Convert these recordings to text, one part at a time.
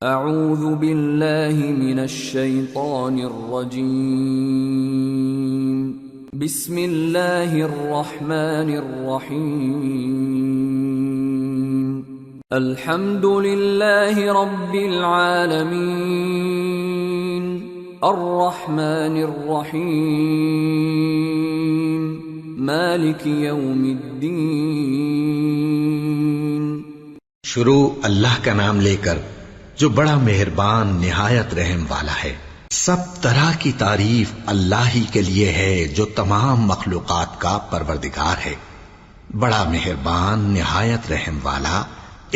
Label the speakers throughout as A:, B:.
A: اعوذ باللہ من الشیطان الرجیم بسم اللہ الرحمن الرحیم الحمد للہ رب العالمین الرحمن الرحیم مالک یوم الدین۔
B: شروع اللہ کا نام لے کر جو بڑا مہربان نہایت رحم والا ہے۔ سب طرح کی تعریف اللہ ہی کے لیے ہے جو تمام مخلوقات کا پروردگار ہے، بڑا مہربان نہایت رحم والا،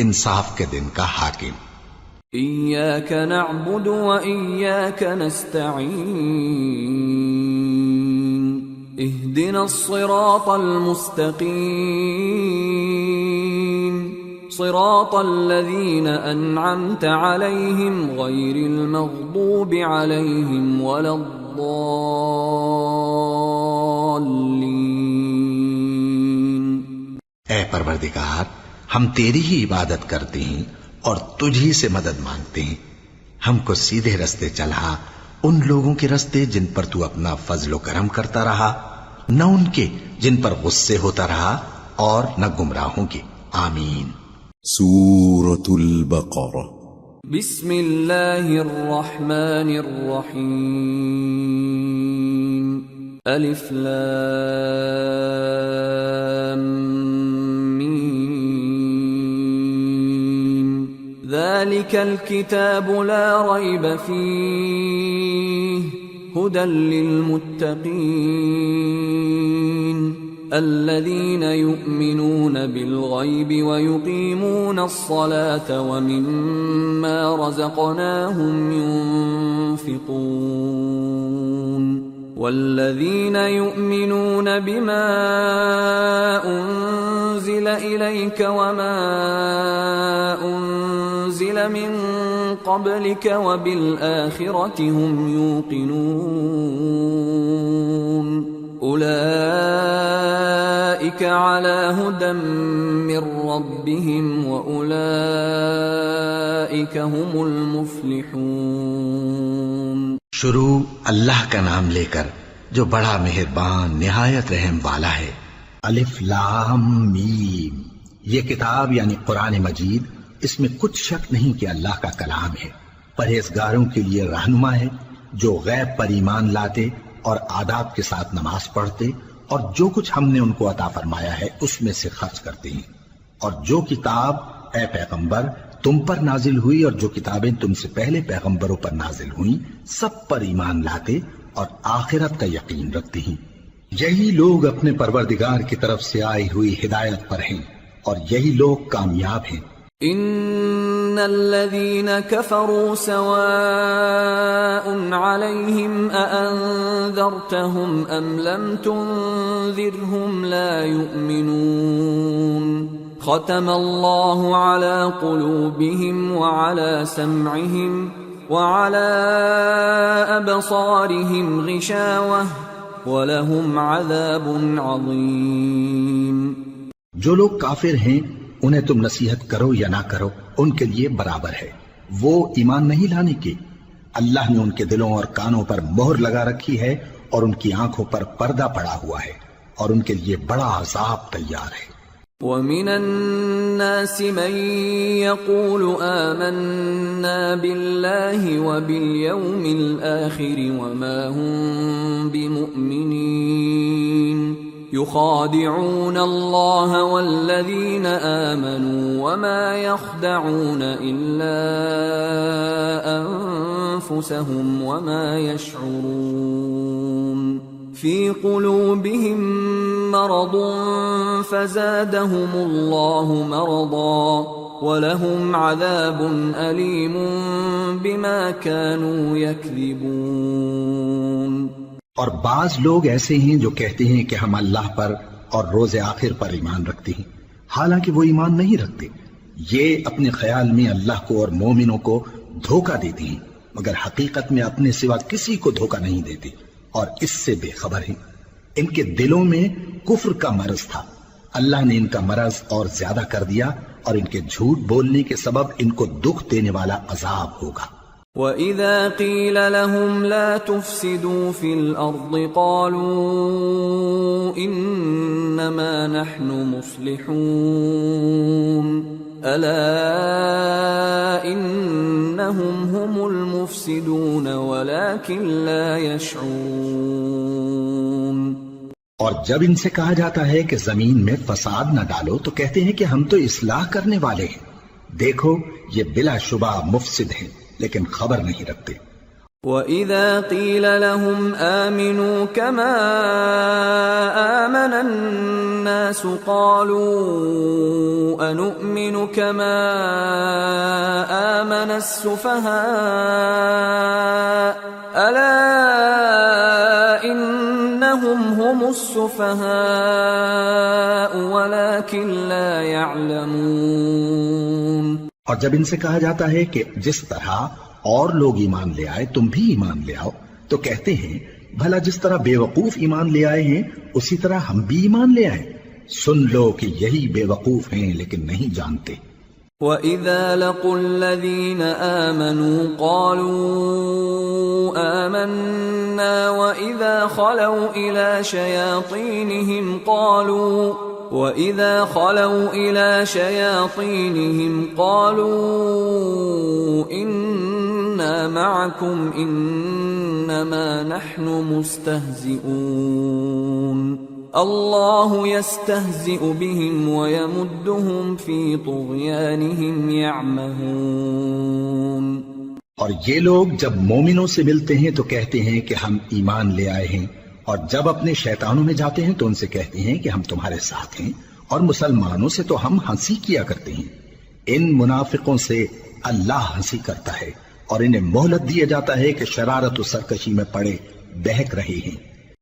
B: انصاف کے دن کا حاکم۔
A: ایاک نعبد و ایاک نستعین اہدنا الصراط المستقیم صراط الذین انعمت علیہم غیر المغضوب علیہم ولا الضالین۔
B: اے پروردگار، ہم تیری ہی عبادت کرتے ہیں اور تجھ ہی سے مدد مانگتے ہیں، ہم کو سیدھے رستے چلا، ان لوگوں کے رستے جن پر تو اپنا فضل و کرم کرتا رہا، نہ ان کے جن پر غصے ہوتا رہا، اور نہ گمراہوں کے۔ آمین۔
C: سورة البقرہ۔
A: بسم اللہ الرحمن الرحیم الف لام میم ذالک الکتاب لا ریب فیہ ہدی للمتقین الذين يؤمنون بالغيب ويقيمون الصلاة ومما رزقناهم ينفقون والذين يؤمنون بما أنزل إليك وما أنزل من قبلك وبالآخرة هم يوقنون اولئک علی ھدی من ربہم واولئک ھم المفلحون۔
B: شروع اللہ کا نام لے کر جو بڑا مہربان نہایت رحم والا ہے۔ الف لام میم، یہ کتاب یعنی قرآن مجید، اس میں کچھ شک نہیں کہ اللہ کا کلام ہے، پرہیزگاروں کے لیے رہنما ہے، جو غیب پر ایمان لاتے اور آداب کے ساتھ نماز پڑھتے اور جو کچھ ہم نے ان کو عطا فرمایا ہے اس میں سے خرچ کرتے ہیں، اور جو کتاب اے پیغمبر تم پر نازل ہوئی اور جو کتابیں تم سے پہلے پیغمبروں پر نازل ہوئیں سب پر ایمان لاتے اور آخرت کا یقین رکھتے ہیں۔ یہی لوگ اپنے پروردگار کی طرف سے آئی ہوئی ہدایت پر ہیں اور یہی لوگ کامیاب ہیں۔
A: ان الذين كفروا سواء عليهم أأنذرتهم ام لم تنذرهم لا يؤمنون ختم الله على قلوبهم وعلى سمعهم وعلى أبصارهم غشاوة ولهم عذاب عظيم۔
B: جو لوگ کافر ہیں انہیں تم نصیحت کرو یا نہ کرو ان کے لیے برابر ہے، وہ ایمان نہیں لانے کے، اللہ نے ان کے دلوں اور کانوں پر مہر لگا رکھی ہے اور ان کی آنکھوں پر پردہ پڑا ہوا ہے اور ان کے لیے بڑا عذاب تیار ہے۔
A: وَمِنَ النَّاسِ مَن يَقُولُ آمَنَّا بِاللَّهِ وَبِالْيَوْمِ الْآخِرِ وَمَا هُمْ بِمُؤْمِنِينَ يخادعون الله والذين آمنوا وما يخدعون إلا أنفسهم وما يشعرون في قلوبهم مرض فزادهم الله مرضا ولهم عذاب أليم بما كانوا يكذبون۔
B: اور بعض لوگ ایسے ہیں جو کہتے ہیں کہ ہم اللہ پر اور روز آخر پر ایمان رکھتے ہیں، حالانکہ وہ ایمان نہیں رکھتے۔ یہ اپنے خیال میں اللہ کو اور مومنوں کو دھوکہ دیتے ہیں، مگر حقیقت میں اپنے سوا کسی کو دھوکہ نہیں دیتے اور اس سے بے خبر ہیں۔ ان کے دلوں میں کفر کا مرض تھا اللہ نے ان کا مرض اور زیادہ کر دیا اور ان کے جھوٹ بولنے کے سبب ان کو دکھ دینے والا عذاب ہوگا۔
A: وَإِذَا قِيلَ لَهُمْ لَا تُفْسِدُوا فِي الْأَرْضِ قَالُوا إِنَّمَا نَحْنُ مُصْلِحُونَ أَلَا إِنَّهُمْ هُمُ الْمُفْسِدُونَ وَلَكِنْ لَا يَشْعُرُونَ۔
B: اور جب ان سے کہا جاتا ہے کہ زمین میں فساد نہ ڈالو تو کہتے ہیں کہ ہم تو اصلاح کرنے والے ہیں، دیکھو یہ بلا شبہ مفسد ہیں لیکن خبر نہیں رکھتے۔
A: وَإِذَا قِيلَ لَهُمْ آمِنُوا كَمَا آمَنَ النَّاسُ قَالُوا أَنُؤْمِنُ كَمَا آمَنَ السُّفَهَاءُ أَلَا إِنَّهُمْ هُمُ السُّفَهَاءُ وَلَكِنْ لَا يَعْلَمُونَ۔
B: اور جب ان سے کہا جاتا ہے کہ جس طرح اور لوگ ایمان لے آئے تم بھی ایمان لے آؤ تو کہتے ہیں بھلا جس طرح بے وقوف ایمان لے آئے ہیں اسی طرح ہم بھی ایمان لے آئے۔ سن لو کہ یہی بے وقوف ہیں لیکن نہیں جانتے۔
A: وَإِذَا لَقُوا الَّذِينَ آمَنُوا قَالُوا آمَنَّا وَإِذَا خَلَوْا إِلَى شَيَاطِينِهِمْ قَالُوا إِنَّا مَعَكُمْ إِنَّمَا نَحْنُ مُسْتَهْزِئُونَ اللَّهُ يَسْتَهْزِئُ بِهِمْ وَيَمُدُّهُمْ فِي طُغْيَانِهِمْ يَعْمَهُونَ۔
B: اور یہ لوگ جب مومنوں سے ملتے ہیں تو کہتے ہیں کہ ہم ایمان لے آئے ہیں، اور جب اپنے شیطانوں میں جاتے ہیں تو ان سے کہتے ہیں کہ ہم تمہارے ساتھ ہیں، اور مسلمانوں سے تو ہم ہنسی کیا کرتے ہیں۔ ان منافقوں سے اللہ ہنسی کرتا ہے اور انہیں مہلت دیا جاتا ہے کہ شرارت و سرکشی میں پڑے بہک رہے ہیں۔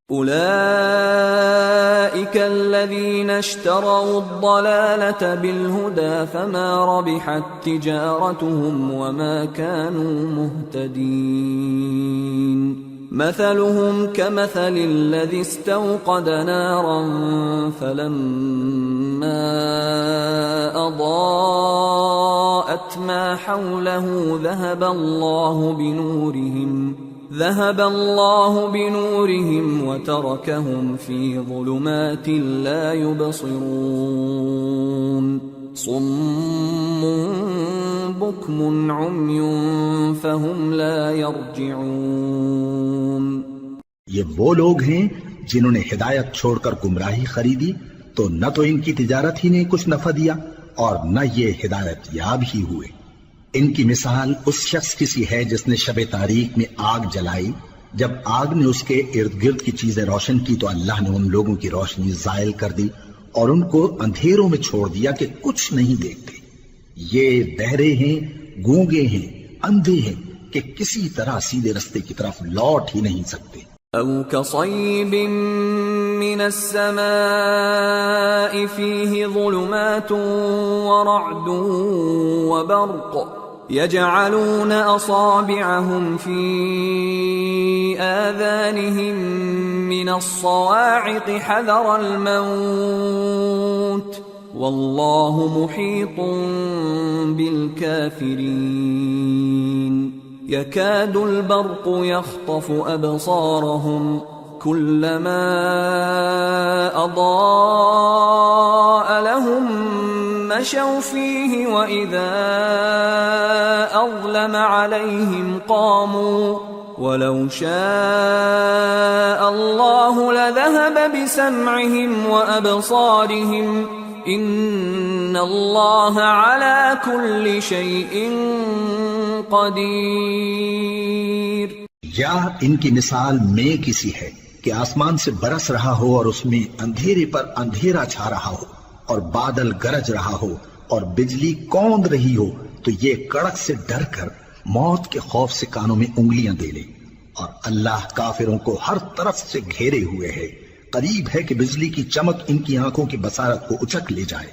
A: أولئك الذين اشتروا الضلالة بالهدى فما ربحت تجارتهم وما كانوا مهتدين مثلهم كمثل الذي استوقد نارا فلما أضاءت ما حوله ذهب الله بنورهم وتركهم في ظلمات لا يبصرون صم بكم عمي فهم لا يرجعون۔
B: یہ وہ لوگ ہیں جنہوں نے ہدایت چھوڑ کر گمراہی خریدی تو نہ تو ان کی تجارت ہی نے کچھ نفع دیا اور نہ یہ ہدایت یاب ہی ہوئے۔ ان کی مثال اس شخص کی سی ہے جس نے شب تاریک میں آگ جلائی، جب آگ نے اس کے ارد گرد کی چیزیں روشن کی تو اللہ نے ان لوگوں کی روشنی زائل کر دی اور ان کو اندھیروں میں چھوڑ دیا کہ کچھ نہیں دیکھتے۔ یہ بہرے ہیں، گونگے ہیں، اندھے ہیں کہ کسی طرح سیدھے رستے کی طرف لوٹ ہی نہیں سکتے۔
A: أو كصيب من السماء فيه ظلمات ورعد وبرق يجعلون أصابعهم في آذانهم من الصواعق حذر الموت والله محيط بالكافرين يكاد البرق يخطف أبصارهم كلما أضاء لهم مشوا فيه وإذا أظلم عليهم قاموا ولو شاء الله لذهب بسمعهم وأبصارهم إن الله على كل شيء قدیر۔
B: یا ان کی مثال میں کسی ہے کہ آسمان سے برس رہا ہو اور اس میں اندھیرے پر اندھیرا چھا رہا ہو اور بادل گرج رہا ہو اور بجلی کوند رہی ہو تو یہ کڑک سے ڈر کر موت کے خوف سے کانوں میں انگلیاں دے لے، اور اللہ کافروں کو ہر طرف سے گھیرے ہوئے ہے۔ قریب ہے کہ بجلی کی چمک ان کی آنکھوں کی بصارت کو اچک لے جائے۔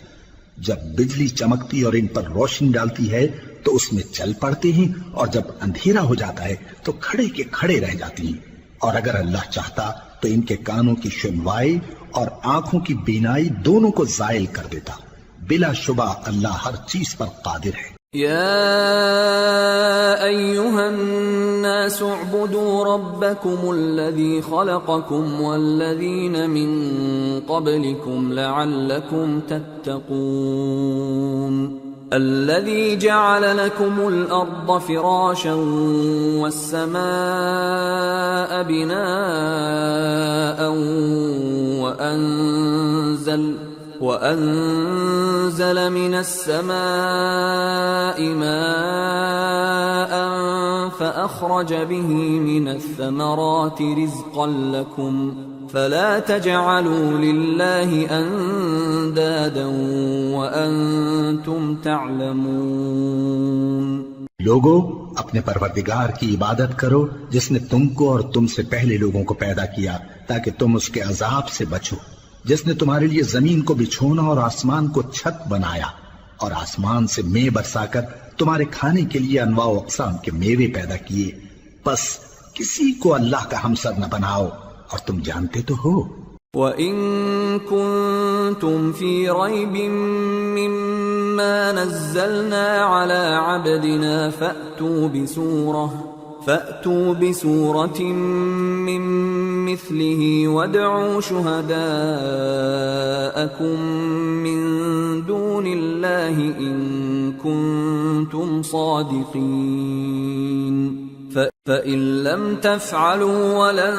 B: جب بجلی چمکتی اور ان پر روشنی ڈالتی ہے تو اس میں چل پڑتے ہیں، اور جب اندھیرا ہو جاتا ہے تو کھڑے کے کھڑے رہ جاتے ہیں، اور اگر اللہ چاہتا تو ان کے کانوں کی سنوائی اور آنکھوں کی بینائی دونوں کو زائل کر دیتا. بلا شبہ اللہ ہر چیز پر قادر ہے.
A: يا أيها الناس اعبدوا ربكم الذي خلقكم والذين من قبلكم لعلكم تتقون الذي جعل لكم الأرض فراشا والسماء بناء وأنزل من السماء ماء فأخرج به من الثمرات رزقا لكم فلا تجعلوا لله أندادا وأنتم تعلمون.
B: لوگو اپنے پروردگار کی عبادت کرو جس نے تم کو اور تم سے پہلے لوگوں کو پیدا کیا تاکہ تم اس کے عذاب سے بچو، جس نے تمہارے لیے زمین کو بچھونا اور آسمان کو چھت بنایا اور آسمان سے مے برسا کر تمہارے کھانے کے لیے انواع و اقسام کے میوے پیدا کیے. بس کسی کو اللہ کا ہمسر نہ بناؤ اور تم جانتے تو ہو.
A: وَإِن كُنتُمْ فِي رَيْبٍ مِّمَّا نَزَّلْنَا عَلَى عَبْدِنَا فَأْتُوا بِسُورَةٍ مِّن مِّثْلِهِ وَادْعُوا شُهَدَاءَكُم مِّن دُونِ اللَّهِ إِن كُنتُمْ صَادِقِينَ فَإِن لَّمْ تَفْعَلُوا وَلَن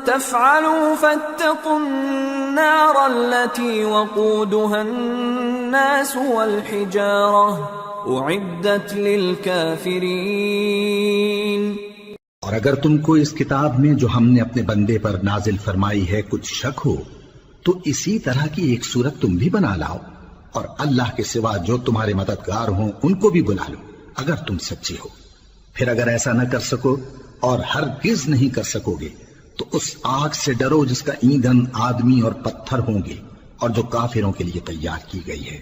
A: تَفْعَلُوا فَاتَّقُوا النَّارَ الَّتِي وَقُودُهَا النَّاسُ وَالْحِجَارَةُ اعدت للکافرین.
B: اور اگر تم کو اس کتاب میں جو ہم نے اپنے بندے پر نازل فرمائی ہے کچھ شک ہو تو اسی طرح کی ایک صورت تم بھی بنا لاؤ اور اللہ کے سوا جو تمہارے مددگار ہوں ان کو بھی بلا لو اگر تم سچے ہو. پھر اگر ایسا نہ کر سکو اور ہرگز نہیں کر سکو گے تو اس آگ سے ڈرو جس کا ایندھن آدمی اور پتھر ہوں گے اور جو کافروں کے لیے تیار کی گئی ہے.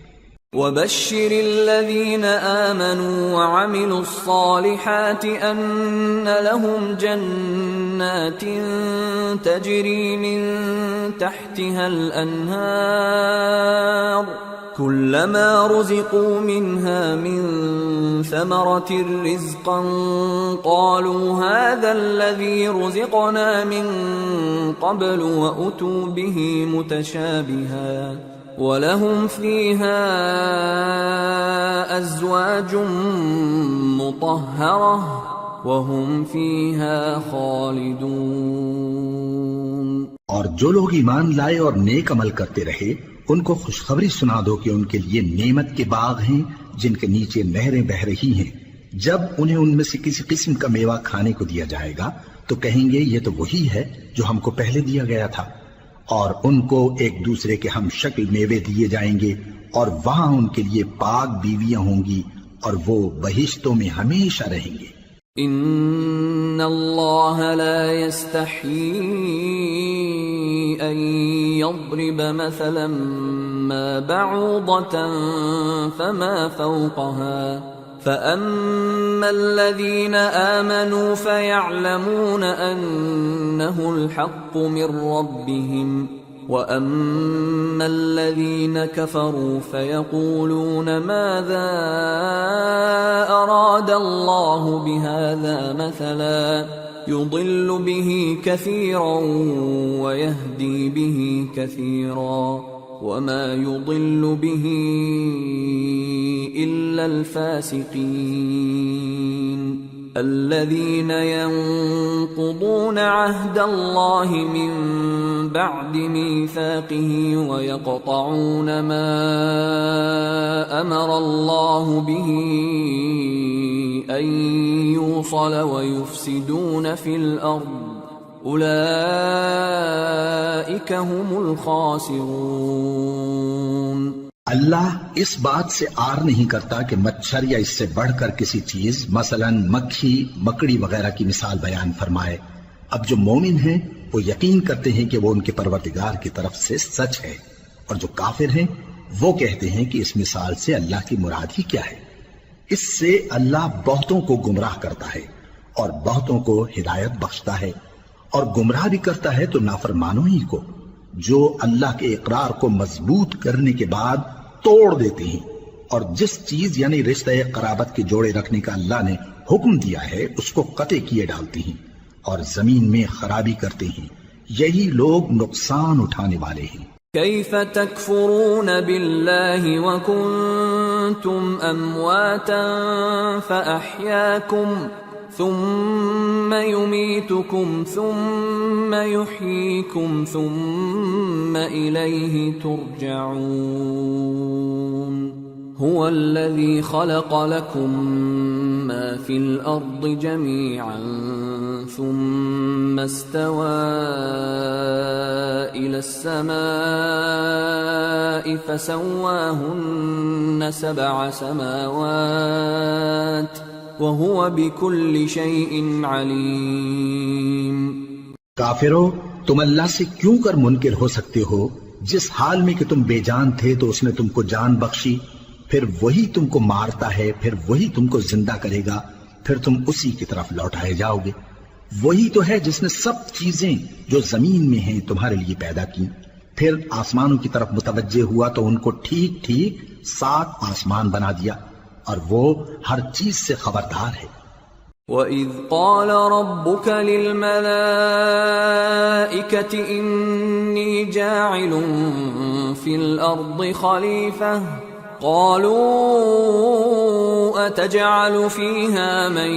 A: وَبَشِّرِ الَّذِينَ آمَنُوا وَعَمِلُوا الصَّالِحَاتِ أَنَّ لَهُمْ جَنَّاتٍ تَجْرِي مِن تَحْتِهَا الْأَنْهَارُ كُلَّمَا رُزِقُوا مِنْهَا مِن ثَمَرَةٍ رِزْقًا قَالُوا هَذَا الَّذِي رُزِقْنَا مِن قَبْلُ وَأُتُوا بِهِ مُتَشَابِهًا وَلَهُمْ فِيهَا أَزْوَاجٌ مُطَهَّرَةٌ وَهُمْ فِيهَا خَالِدُونَ.
B: اور جو لوگ ایمان لائے اور نیک عمل کرتے رہے ان کو خوشخبری سنا دو کہ ان کے لیے نعمت کے باغ ہیں جن کے نیچے نہریں بہہ رہی ہیں. جب انہیں ان میں سے کسی قسم کا میوہ کھانے کو دیا جائے گا تو کہیں گے یہ تو وہی ہے جو ہم کو پہلے دیا گیا تھا، اور ان کو ایک دوسرے کے ہم شکل میوے دیے جائیں گے اور وہاں ان کے لیے پاک بیویاں ہوں گی اور وہ بہشتوں میں ہمیشہ رہیں گے.
A: ان اللہ لا يستحيي ان يضرب مثلا ما بعوضة فما فوقها فأما الذين آمنوا فيعلمون أنه الحق من ربهم وأما الذين كفروا فيقولون ماذا أراد الله بهذا مثلا يضل به كثيرا ويهدي به كثيرا وما يضل به إلا الفاسقين الذين ينقضون عهد الله من بعد ميثاقه ويقطعون ما أمر الله به أن يوصل ويفسدون في الأرض اولئک هم الخاسرون.
B: اللہ اس بات سے آر نہیں کرتا کہ مچھر یا اس سے بڑھ کر کسی چیز مثلا مکھی مکڑی وغیرہ کی مثال بیان فرمائے. اب جو مومن ہیں وہ یقین کرتے ہیں کہ وہ ان کے پروردگار کی طرف سے سچ ہے، اور جو کافر ہیں وہ کہتے ہیں کہ اس مثال سے اللہ کی مراد ہی کیا ہے. اس سے اللہ بہتوں کو گمراہ کرتا ہے اور بہتوں کو ہدایت بخشتا ہے، اور گمراہ بھی کرتا ہے تو نافرمانوں ہی کو، جو اللہ کے اقرار کو مضبوط کرنے کے بعد توڑ دیتے ہیں، اور جس چیز یعنی رشتہ قرابت کے جوڑے رکھنے کا اللہ نے حکم دیا ہے اس کو قطع کیے ڈالتے ہیں اور زمین میں خرابی کرتے ہیں، یہی لوگ نقصان اٹھانے والے ہیں۔
A: كيف تكفرون بالله وكنتم أمواتا فأحياكم ثم يميتكم ثم يحييكم ثم إليه ترجعون هو الذي خلق لكم ما في الأرض جميعا ثم استوى إلى السماء فسواهن 7 سماوات وهو بكل شيء عليم۔
B: کافرو، تم اللہ سے کیوں کر منکر ہو سکتے ہو؟ جس حال میں کہ تم بے جان تھے تو اس نے تم کو جان بخشی، پھر وہی تم کو مارتا ہے، پھر وہی تم کو زندہ کرے گا، پھر تم اسی کی طرف لوٹائے جاؤ گے۔ وہی تو ہے جس نے سب چیزیں جو زمین میں ہیں تمہارے لیے پیدا کی، پھر آسمانوں کی طرف متوجہ ہوا تو ان کو ٹھیک ٹھیک 7 آسمان بنا دیا، اور وہ ہر چیز سے خبردار ہے۔
A: وَإِذْ قَالَ رَبُّكَ لِلْمَلَائِكَةِ إِنِّي جَاعِلٌ فِي الْأَرْضِ خَلِيفَةً قَالُوا أَتَجْعَلُ فِيهَا مَن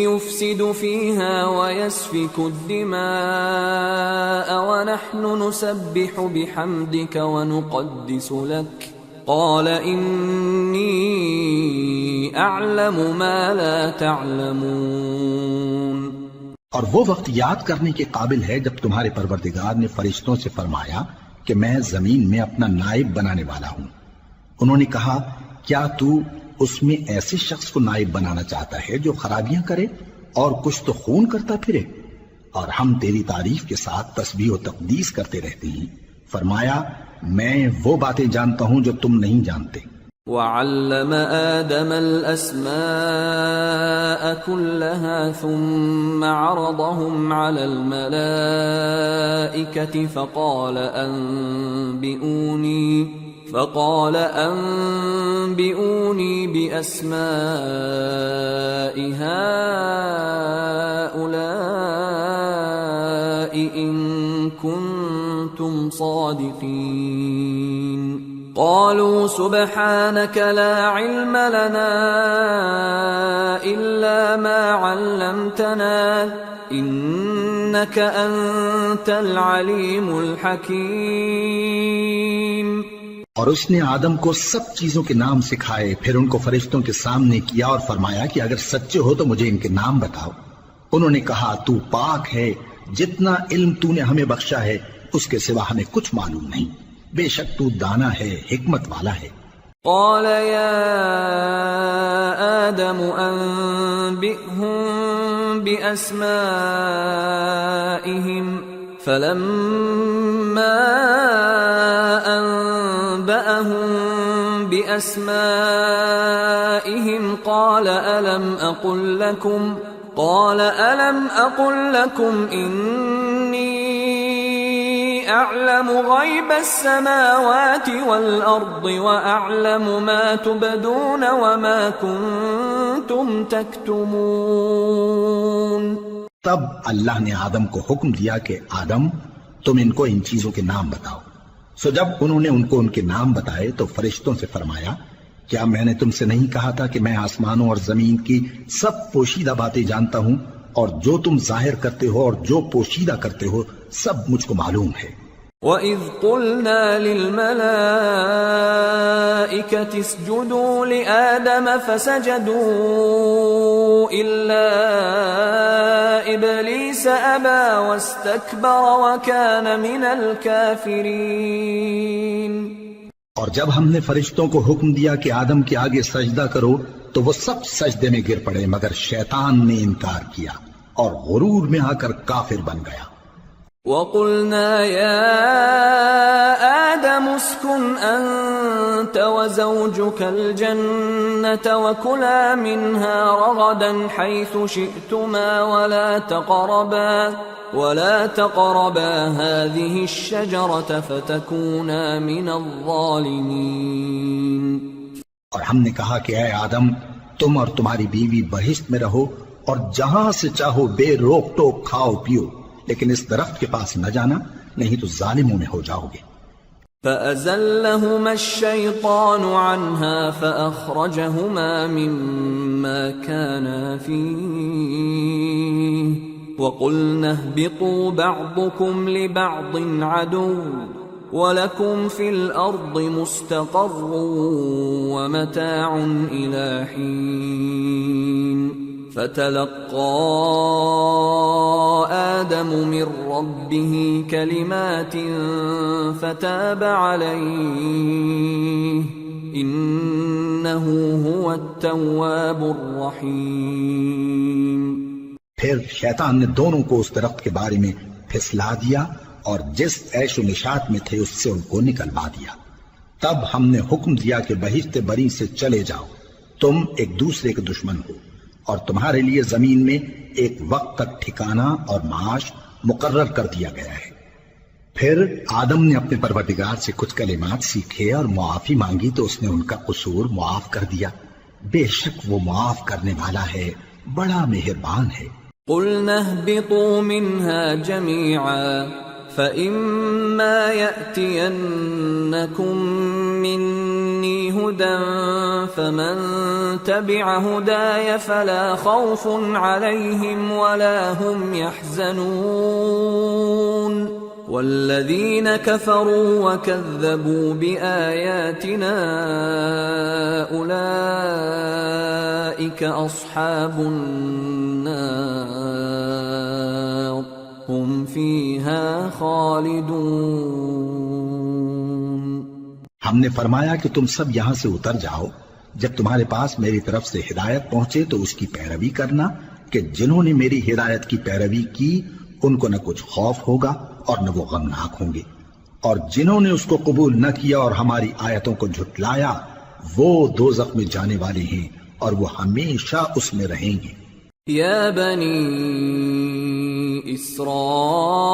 A: يُفْسِدُ فِيهَا وَيَسْفِكُ الدِّمَاءَ وَنَحْنُ نُسَبِّحُ بِحَمْدِكَ وَنُقَدِّسُ لَكَ قال انی اعلم ما لا تعلمون۔
B: اور وہ وقت یاد کرنے کے قابل ہے جب تمہارے پروردگار نے فرشتوں سے فرمایا کہ میں زمین میں اپنا نائب بنانے والا ہوں۔ انہوں نے کہا کیا تو اس میں ایسے شخص کو نائب بنانا چاہتا ہے جو خرابیاں کرے اور کچھ تو خون کرتا پھرے؟ اور ہم تیری تعریف کے ساتھ تسبیح و تقدیس کرتے رہتے ہیں۔ فرمایا میں وہ باتیں جانتا ہوں جو تم نہیں جانتے۔
A: وَعَلَّمَ آدَمَ الْأَسْمَاءَ كُلَّهَا ثُمَّ عَرَضَهُمْ عَلَى الْمَلَائِكَةِ فقال أنبئوني بأسماء هؤلاء إن كنتم صادقين قالوا سبحانك لا علم لنا إلا ما علمتنا إنك أنت العليم الحكيم۔
B: اور اس نے آدم کو سب چیزوں کے نام سکھائے، پھر ان کو فرشتوں کے سامنے کیا اور فرمایا کہ اگر سچے ہو تو مجھے ان کے نام بتاؤ۔ انہوں نے کہا تو پاک ہے، جتنا علم تو نے ہمیں بخشا ہے اس کے سوا ہمیں کچھ معلوم نہیں، بے شک تو دانا ہے، حکمت والا ہے۔
A: قال يا آدم أنبئهم بأسمائهم فلما أنبأهم بأسمائهم قال ألم أقل لكم إني أعلم غيب السماوات والأرض وأعلم ما تبدون وما كنتم تكتمون۔
B: تب اللہ نے آدم کو حکم دیا کہ آدم تم ان کو ان چیزوں کے نام بتاؤ۔ سو جب انہوں نے ان کو ان کے نام بتائے تو فرشتوں سے فرمایا کیا میں نے تم سے نہیں کہا تھا کہ میں آسمانوں اور زمین کی سب پوشیدہ باتیں جانتا ہوں، اور جو تم ظاہر کرتے ہو اور جو پوشیدہ کرتے ہو سب مجھ کو معلوم ہے۔
A: وَإِذْ قُلْنَا لِلْمَلَائِكَةِ اسْجُدُوا لِآدَمَ فَسَجَدُوا إِلَّا إِبْلِيسَ أَبَى وَاسْتَكْبَرَ وَكَانَ مِنَ الْكَافِرِينَ۔
B: اور جب ہم نے فرشتوں کو حکم دیا کہ آدم کے آگے سجدہ کرو تو وہ سب سجدے میں گر پڑے مگر شیطان نے انکار کیا اور غرور میں آ کر کافر بن گیا۔
A: وَقُلْنَا يَا آدَمُ اسْكُنْ أَنْتَ أنت وزوجك الجنة وكلا منها رغدا حيث شئتما ولا تقربا هذه الشجرة فتكونا من الظالمين.
B: اور ہم نے کہا کہ اے آدم تم اور تمہاری بیوی بہشت میں رہو اور جہاں سے چاہو بے روک ٹوک کھاؤ پیو، لیکن اس درخت کے پاس نہ جانا نہیں تو ظالموں میں ہو جاؤ گے.
A: فأزلهما الشيطان عنها فأخرجهما مما كانا فيه وقلنا اهبطوا بعضكم لبعض عدو وَلَكُمْ فِي الْأَرْضِ مُسْتَقَرٌّ وَمَتَاعٌ إِلَى حِينٍ. فَتَلَقَّى آدَمُ مِنْ رَبِّهِ كَلِمَاتٍ فَتَابَ عَلَيْهِ إِنَّهُ هُوَ التَّوَّابُ الرَّحِيمُ.
B: پھر شیطان نے دونوں کو اس درخت کے بارے میں پھسلا دیا اور جس عیش و نشاط میں تھے اس سے ان کو نکلوا دیا. تب ہم نے حکم دیا کہ بہشت بری سے چلے جاؤ، تم ایک دوسرے کے دشمن ہو، اور تمہارے لیے زمین میں ایک وقت تک ٹھکانہ اور معاش مقرر کر دیا گیا ہے. پھر آدم نے اپنے پروردگار سے کچھ کلمات سیکھے اور معافی مانگی تو اس نے ان کا قصور معاف کر دیا. بے شک وہ معاف کرنے والا ہے، بڑا مہربان ہے.
A: قُلْنَا اهْبِطُوا مِنْهَا جَمِيعًا فَإِمَّا يَأْتِيَنَّكُمْ مِنِّي هُدًى فَمَن تَبِعَ هُدَايَ فَلَا خَوْفٌ عَلَيْهِمْ وَلَا هُمْ يَحْزَنُونَ وَالَّذِينَ كَفَرُوا وَكَذَّبُوا بِآيَاتِنَا أُولَئِكَ أَصْحَابُ النَّارِ ہم فیہا خالدون.
B: ہم نے فرمایا کہ تم سب یہاں سے اتر جاؤ، جب تمہارے پاس میری طرف سے ہدایت پہنچے تو اس کی پیروی کرنا کہ جنہوں نے میری ہدایت کی پیروی کی ان کو نہ کچھ خوف ہوگا اور نہ وہ غمناک ہوں گے، اور جنہوں نے اس کو قبول نہ کیا اور ہماری آیتوں کو جھٹلایا وہ دوزخ میں جانے والے ہیں اور وہ ہمیشہ اس میں رہیں گے.
A: یا بنی إسرائيل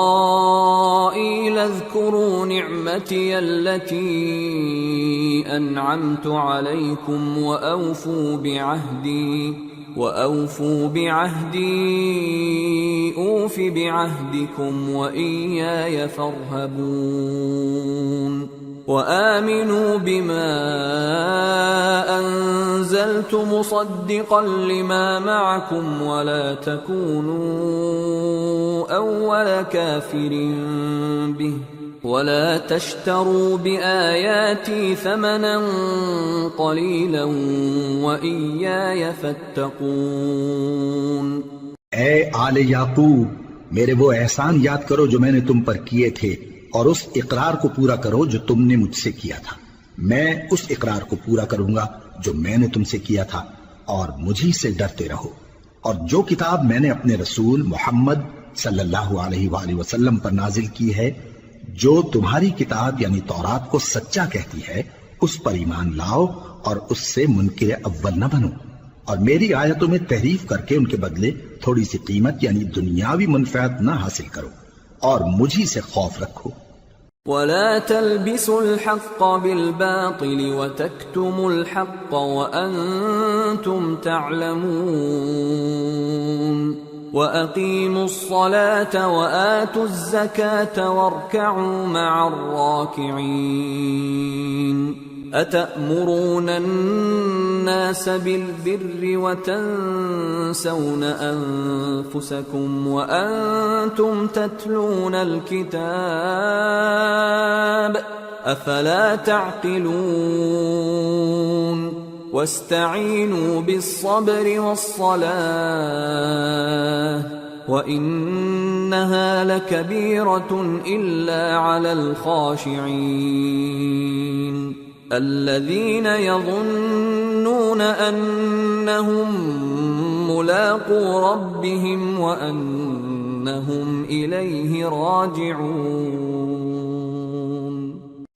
A: اذكروا نعمتي التي أنعمت عليكم وأوفوا بعهدي أوف بعهدكم وإياي فارهبون. وآمنوا بما أنزلت مصدقا لما معكم ولا تكونوا أول كافر به ولا تشتروا بآياتي ثمنا قليلا وإياي فاتقون.
B: اے آل یعقوب، میرے وہ احسان یاد کرو جو میں نے تم پر کیے تھے، اور اس اقرار کو پورا کرو جو تم نے مجھ سے کیا تھا. میں اس اقرار کو پورا کروں گا جو میں نے تم سے کیا تھا، اور مجھی سے ڈرتے رہو. اور جو کتاب میں نے اپنے رسول محمد صلی اللہ علیہ وآلہ وسلم پر نازل کی ہے، جو تمہاری کتاب یعنی تورات کو سچا کہتی ہے، اس پر ایمان لاؤ اور اس سے منکر اول نہ بنو، اور میری آیتوں میں تحریف کر کے ان کے بدلے تھوڑی سی قیمت یعنی دنیاوی منفعت نہ حاصل کرو، اور مجھی سے خوف رکھو.
A: ولا تلبسوا الحق بالباطل وتكتموا الحق وأنتم تعلمون. وأقيموا الصلاة وآتوا الزكاة واركعوا مع الراكعين. أتأمرون الناس بالبر وتنسون أنفسكم وأنتم تتلون الكتاب أفلا تعقلون. واستعينوا بالصبر والصلاة وإنها لكبيرة إلا على الخاشعين الذين يظنون أنهم ملاقو ربهم وأنهم إليه راجعون.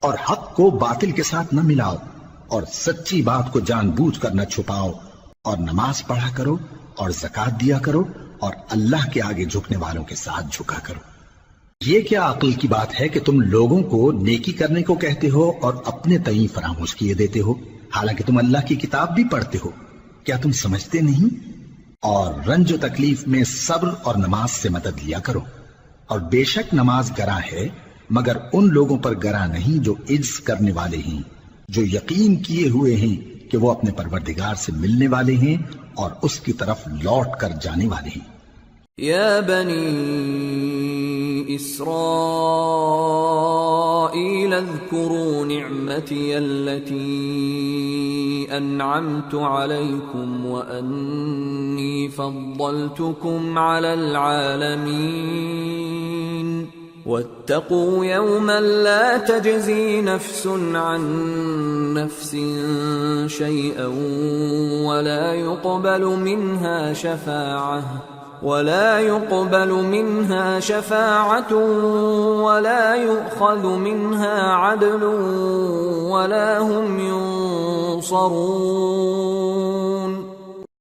B: اور حق کو باطل کے ساتھ نہ ملاؤ، اور سچی بات کو جان بوجھ کر نہ چھپاؤ، اور نماز پڑھا کرو اور زکات دیا کرو، اور اللہ کے آگے جھکنے والوں کے ساتھ جھکا کرو۔ یہ کیا عقل کی بات ہے کہ تم لوگوں کو نیکی کرنے کو کہتے ہو اور اپنے تئیں فراموش کیے دیتے ہو، حالانکہ تم اللہ کی کتاب بھی پڑھتے ہو؟ کیا تم سمجھتے نہیں؟ اور رنج و تکلیف میں صبر اور نماز سے مدد لیا کرو، اور بے شک نماز گراں ہے، مگر ان لوگوں پر گراں نہیں جو عجز کرنے والے ہیں، جو یقین کیے ہوئے ہیں کہ وہ اپنے پروردگار سے ملنے والے ہیں اور اس کی طرف لوٹ کر جانے والے ہیں۔
A: یا بنی اسرائیل اذکروا نعمتی التي انعمت علیکم وانی فضلتکم علی العالمین واتقوا يوما لا تجزي نفس عن نفس شيئا ولا يقبل منها شفاعة ولا يؤخذ منها عدل ولا هم ينصرون۔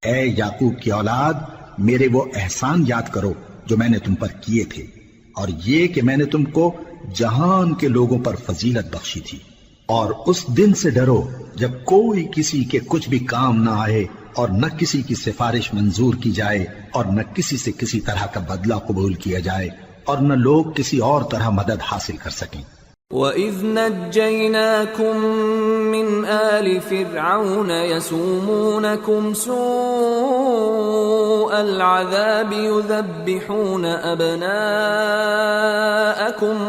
B: اے یعقوب کی اولاد، میرے وہ احسان یاد کرو جو میں نے تم پر کیے تھے، اور یہ کہ میں نے تم کو جہان کے لوگوں پر فضیلت بخشی تھی، اور اس دن سے ڈرو جب کوئی کسی کے کچھ بھی کام نہ آئے، اور نہ کسی کی سفارش منظور کی جائے، اور نہ کسی سے کسی طرح کا بدلہ قبول کیا جائے، اور نہ لوگ کسی اور طرح مدد حاصل کر سکیں۔
A: وَإِذْ نَجَّيْنَاكُمْ مِنْ آلِ فِرْعَوْنَ يَسُومُونَكُمْ سُوءَ الْعَذَابِ يُذَبِّحُونَ أَبْنَاءَكُمْ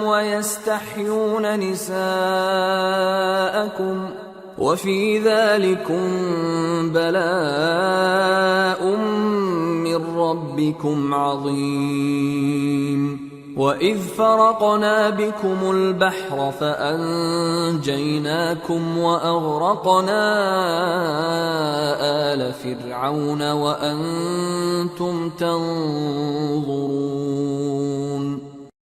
A: وَيَسْتَحْيُونَ نِسَاءَكُمْ وَفِي ذَلِكُمْ بَلَاءٌ مِّن رَّبِّكُمْ عَظِيمٌ۔ وَإِذْ فَرَقْنَا بِكُمُ الْبَحْرَ فَأَنجَيْنَاكُمْ وَأَغْرَقْنَا آلَ فِرْعَوْنَ وَأَنْتُمْ تَنظُرُونَ۔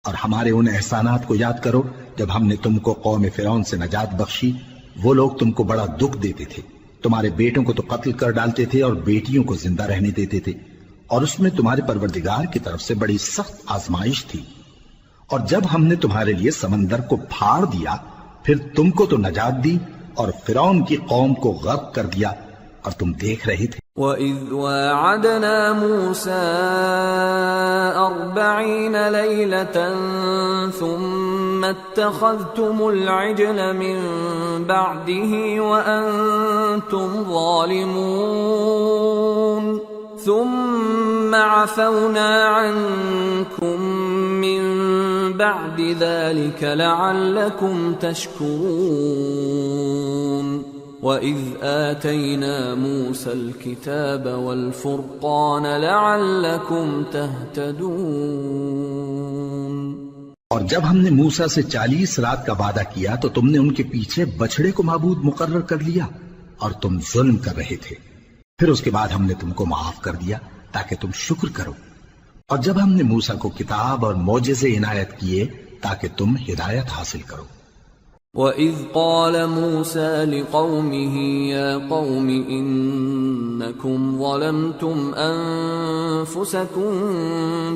B: اور ہمارے ان احسانات کو یاد کرو جب ہم نے تم کو قوم فرعون سے نجات بخشی۔ وہ لوگ تم کو بڑا دکھ دیتے تھے، تمہارے بیٹوں کو تو قتل کر ڈالتے تھے اور بیٹیوں کو زندہ رہنے دیتے تھے، اور اس میں تمہارے پروردگار کی طرف سے بڑی سخت آزمائش تھی۔ اور جب ہم نے تمہارے لیے سمندر کو پھاڑ دیا، پھر تم کو تو نجات دی اور فرعون کی قوم کو غرق کر دیا، اور تم دیکھ رہے تھے۔
A: وَإِذْ وَاعَدْنَا مُوسَىٰ 40 لَيْلَةً ثُمَّ اتَّخَذْتُمُ الْعِجْلَ مِن بَعْدِهِ وَأَنْتُمْ ظَالِمُونَ ثُمَّ عَفَوْنَا عَنْكُمْ مِن بَعْدِ ذَلِكَ لَعَلَّكُمْ تَشْكُرُونَ۔ وَإِذْ آتَيْنَا مُوسَى الْكِتَابَ وَالْفُرْقَانَ لَعَلَّكُمْ تَهْتَدُونَ۔
B: اور جب ہم نے موسیٰ سے 40 رات کا وعدہ کیا تو تم نے ان کے پیچھے بچڑے کو معبود مقرر کر لیا، اور تم ظلم کر رہے تھے۔ پھر اس کے بعد ہم نے تم کو معاف کر دیا تاکہ تم شکر کرو۔ اور جب ہم نے موسیٰ کو کتاب اور معجزے عنایت کیے تاکہ تم ہدایت حاصل کرو۔
A: وَإِذْ قَالَ مُوسَىٰ لِقَوْمِهِ يَا قَوْمِ إِنَّكُمْ ظَلَمْتُمْ أَنفُسَكُمْ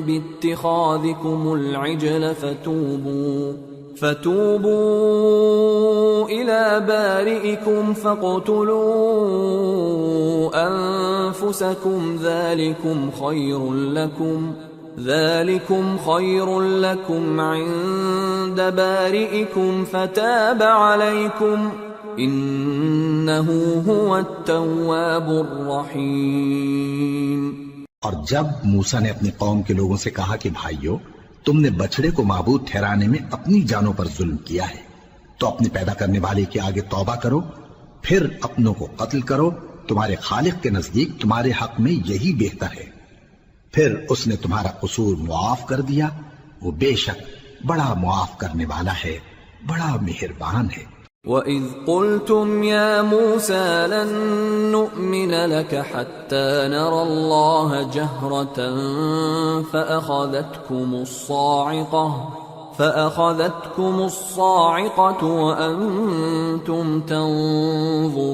A: بِاتِّخَاذِكُمُ الْعِجْلَ فَتُوبُوا إِلَىٰ بَارِئِكُمْ فَاقْتُلُوا أَنفُسَكُمْ ذَلِكُمْ خَيْرٌ لَكُمْ عِندَ بَارِئِكُمْ فَتَابَ عَلَيْكُمْ إِنَّهُ هُوَ التَّوَّابُ الرَّحِيمُ۔
B: اور جب موسیٰ نے اپنی قوم کے لوگوں سے کہا کہ بھائیو، تم نے بچڑے کو معبود ٹھہرانے میں اپنی جانوں پر ظلم کیا ہے، تو اپنے پیدا کرنے والے کے آگے توبہ کرو، پھر اپنوں کو قتل کرو، تمہارے خالق کے نزدیک تمہارے حق میں یہی بہتر ہے۔ پھر اس نے تمہارا قصور معاف کر دیا، وہ بے شک بڑا معاف کرنے والا ہے، بڑا مہربان ہے۔
A: وَإِذْ قُلْتُمْ يَا مُوسَىٰ لَن نُّؤْمِنَ لَكَ حَتَّىٰ نَرَى اللَّهَ جَهْرَةً فأخذتكم الصاعقة وأنتم تنظرون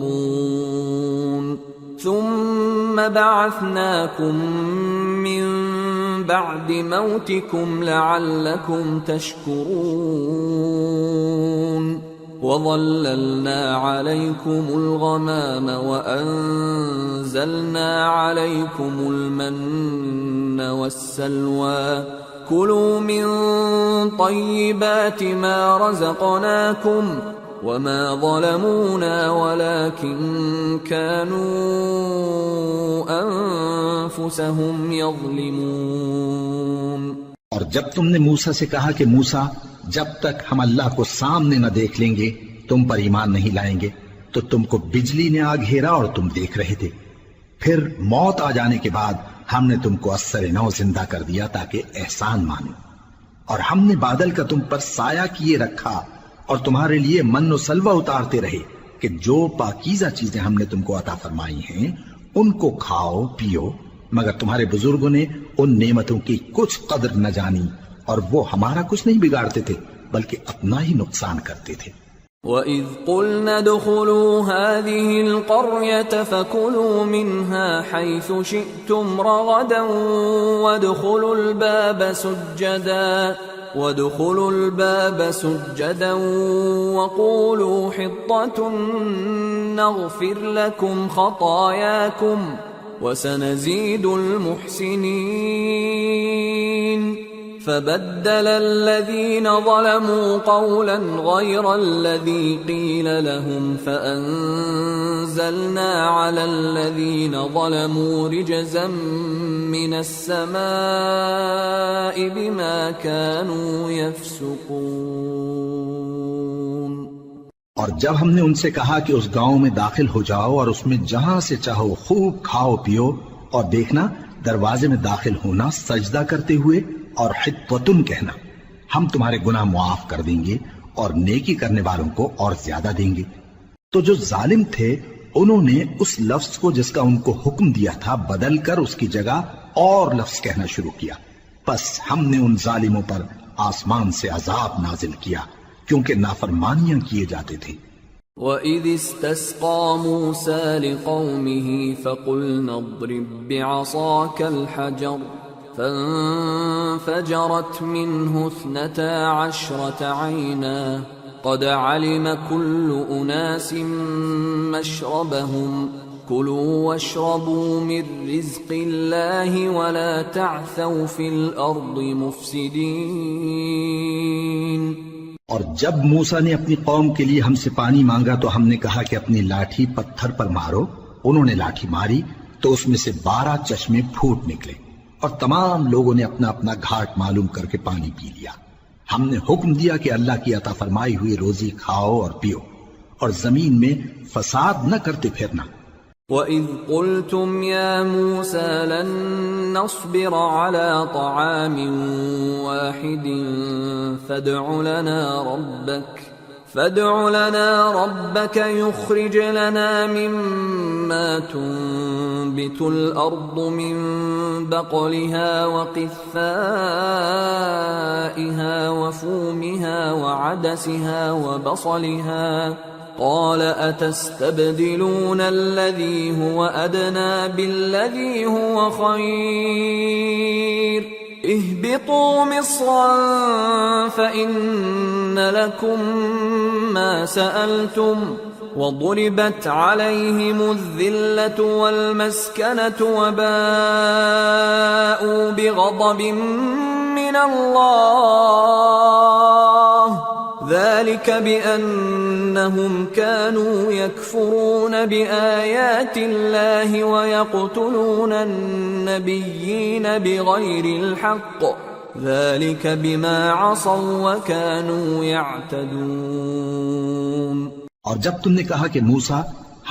A: ثم بعثناكم من بعد موتكم لعلكم تشكرون وظللنا عليكم الغمام وأنزلنا عليكم المن والسلوى كلوا من طيبات ما رزقناكم وما ظلمونا ولكن كانوا أنفسهم يظلمون۔
B: اور جب تم نے موسیٰ سے کہا کہ موسیٰ جب تک ہم اللہ کو سامنے نہ دیکھ لیں گے تم پر ایمان نہیں لائیں گے، تو تم کو بجلی نے آ گھیرا اور تم دیکھ رہے تھے، پھر موت آ جانے کے بعد ہم نے تم کو اثر نو زندہ کر دیا تاکہ احسان مانو، اور ہم نے بادل کا تم پر سایہ کیے رکھا اور تمہارے لیے من و سلوہ اتارتے رہے کہ جو پاکیزہ چیزیں ہم نے تم کو عطا فرمائی ہیں ان کو کھاؤ پیو، مگر تمہارے بزرگوں نے ان نعمتوں کی کچھ قدر نہ جانی اور وہ ہمارا کچھ نہیں بگاڑتے تھے بلکہ اپنا ہی نقصان کرتے تھے۔
A: وَإِذْ قُلْنَا ادْخُلُوا هَٰذِهِ الْقَرْيَةَ فَكُلُوا مِنْهَا حَيْثُ شِئْتُمْ رَغَدًا وَادْخُلُوا الْبَابَ سُجَّدًا وَقُولُوا حِطَّةٌ نَغْفِرْ لَكُمْ خَطَايَاكُمْ وَسَنَزِيدُ الْمُحْسِنِينَ فبدل الذين ظلموا قولا غير الذي قيل لهم فأنزلنا على الذين ظلموا رجزا من السماء بما كانوا يفسقون۔
B: اور جب ہم نے ان سے کہا کہ اس گاؤں میں داخل ہو جاؤ اور اس میں جہاں سے چاہو خوب کھاؤ پیو، اور دیکھنا دروازے میں داخل ہونا سجدہ کرتے ہوئے اور حطوتن کہنا، ہم تمہارے گناہ معاف کر دیں گے اور نیکی کرنے والوں کو اور زیادہ دیں گے۔ تو جو ظالم تھے انہوں نے اس لفظ کو جس کا ان کو حکم دیا تھا بدل کر اس کی جگہ اور لفظ کہنا شروع کیا، پس ہم نے ان ظالموں پر آسمان سے عذاب نازل کیا کیونکہ نافرمانیاں کیے جاتے تھے۔
A: وَإِذِ اسْتَسْقَىٰ مُوسَىٰ لِقَوْمِهِ فَقُلْنَا اضْرِب بِّعَصَاكَ الْحَجَرَ فانفجرت منه 12 عينا قد علم كل أناس مشربهم كلوا واشربوا من رزق الله ولا تعثوا في الأرض مفسدين۔
B: اور جب موسیٰ نے اپنی قوم کے لیے ہم سے پانی مانگا تو ہم نے کہا کہ اپنی لاٹھی پتھر پر مارو، انہوں نے لاٹھی ماری تو اس میں سے 12 چشمے پھوٹ نکلے اور تمام لوگوں نے اپنا اپنا گھاٹ معلوم کر کے پانی پی لیا۔ ہم نے حکم دیا کہ اللہ کی عطا فرمائی ہوئی روزی کھاؤ اور پیو اور زمین میں فساد نہ کرتے پھرنا۔
A: وَإِذْ قُلْتُمْ يَا مُوسَىٰ لَن نَّصْبِرَ عَلَىٰ طَعَامٍ وَاحِدٍ فادع لنا ربك يخرج لنا مما تنبت الأرض من بقلها وقثائها وفومها وعدسها وبصلها قال أتستبدلون الذي هو أدنى بالذي هو خير اهبطوا مصرا فإن لكم ما سألتم وضربت عليهم الذلة والمسكنة وباءوا بغضب من الله ذلك بأنهم كانوا يكفرون بآيات الله ويقتلون النبيين بغير الحق ذلك بما عصوا وكانوا يعتدون۔
B: اور جب تم نے کہا کہ موسیٰ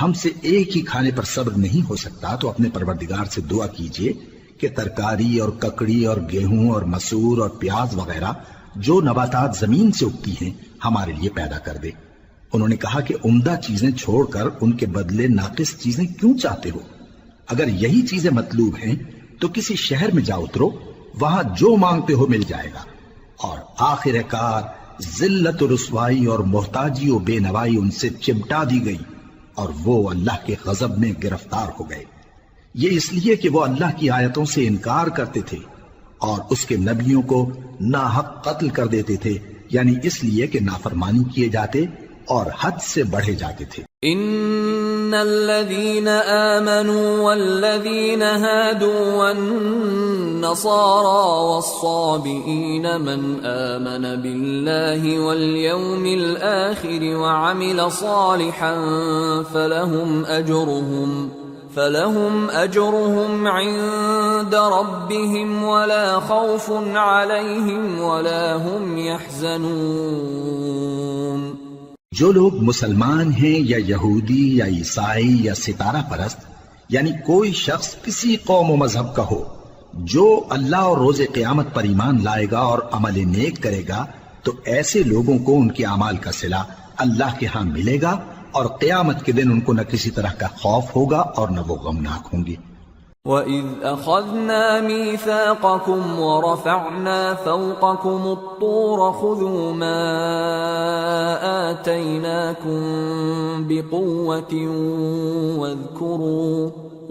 B: ہم سے ایک ہی کھانے پر صبر نہیں ہو سکتا تو اپنے پروردگار سے دعا کیجئے کہ ترکاری اور ککڑی اور گیہوں اور مسور اور پیاز وغیرہ جو نباتات زمین سے اگتی ہیں ہمارے لیے پیدا کر دے۔ انہوں نے کہا کہ عمدہ چیزیں چھوڑ کر ان کے بدلے ناقص چیزیں کیوں چاہتے ہو؟ اگر یہی چیزیں مطلوب ہیں تو کسی شہر میں جا اترو، وہاں جو مانگتے ہو مل جائے گا، اور آخر کار ذلت و رسوائی اور محتاجی و بے نوائی ان سے چمٹا دی گئی اور وہ اللہ کے غضب میں گرفتار ہو گئے، یہ اس لیے کہ وہ اللہ کی آیتوں سے انکار کرتے تھے اور اس کے نبیوں کو ناحق قتل کر دیتے تھے، یعنی اس لیے کہ نافرمانی کیے جاتے اور حد سے بڑھے جاتے تھے۔
A: ان الذين آمنوا والذين هادوا والنصارى والصابئين من آمن بالله واليوم الآخر وعمل صالحا فلهم أجرهم عند ربهم ولا خوف عليهم ولا هم يحزنون۔
B: جو لوگ مسلمان ہیں یا یہودی یا عیسائی یا ستارہ پرست، یعنی کوئی شخص کسی قوم و مذہب کا ہو، جو اللہ اور روز قیامت پر ایمان لائے گا اور عمل نیک کرے گا تو ایسے لوگوں کو ان کے اعمال کا صلہ اللہ کے ہاں ملے گا اور قیامت کے دن ان کو نہ کسی طرح کا خوف ہوگا اور نہ وہ غمناک ہوں گے۔
A: وَإِذْ أَخَذْنَا مِيثَاقَكُمْ وَرَفَعْنَا فَوْقَكُمُ الطُّورَ خُذُوا مَا آتَيْنَاكُمْ بِقُوَّةٍ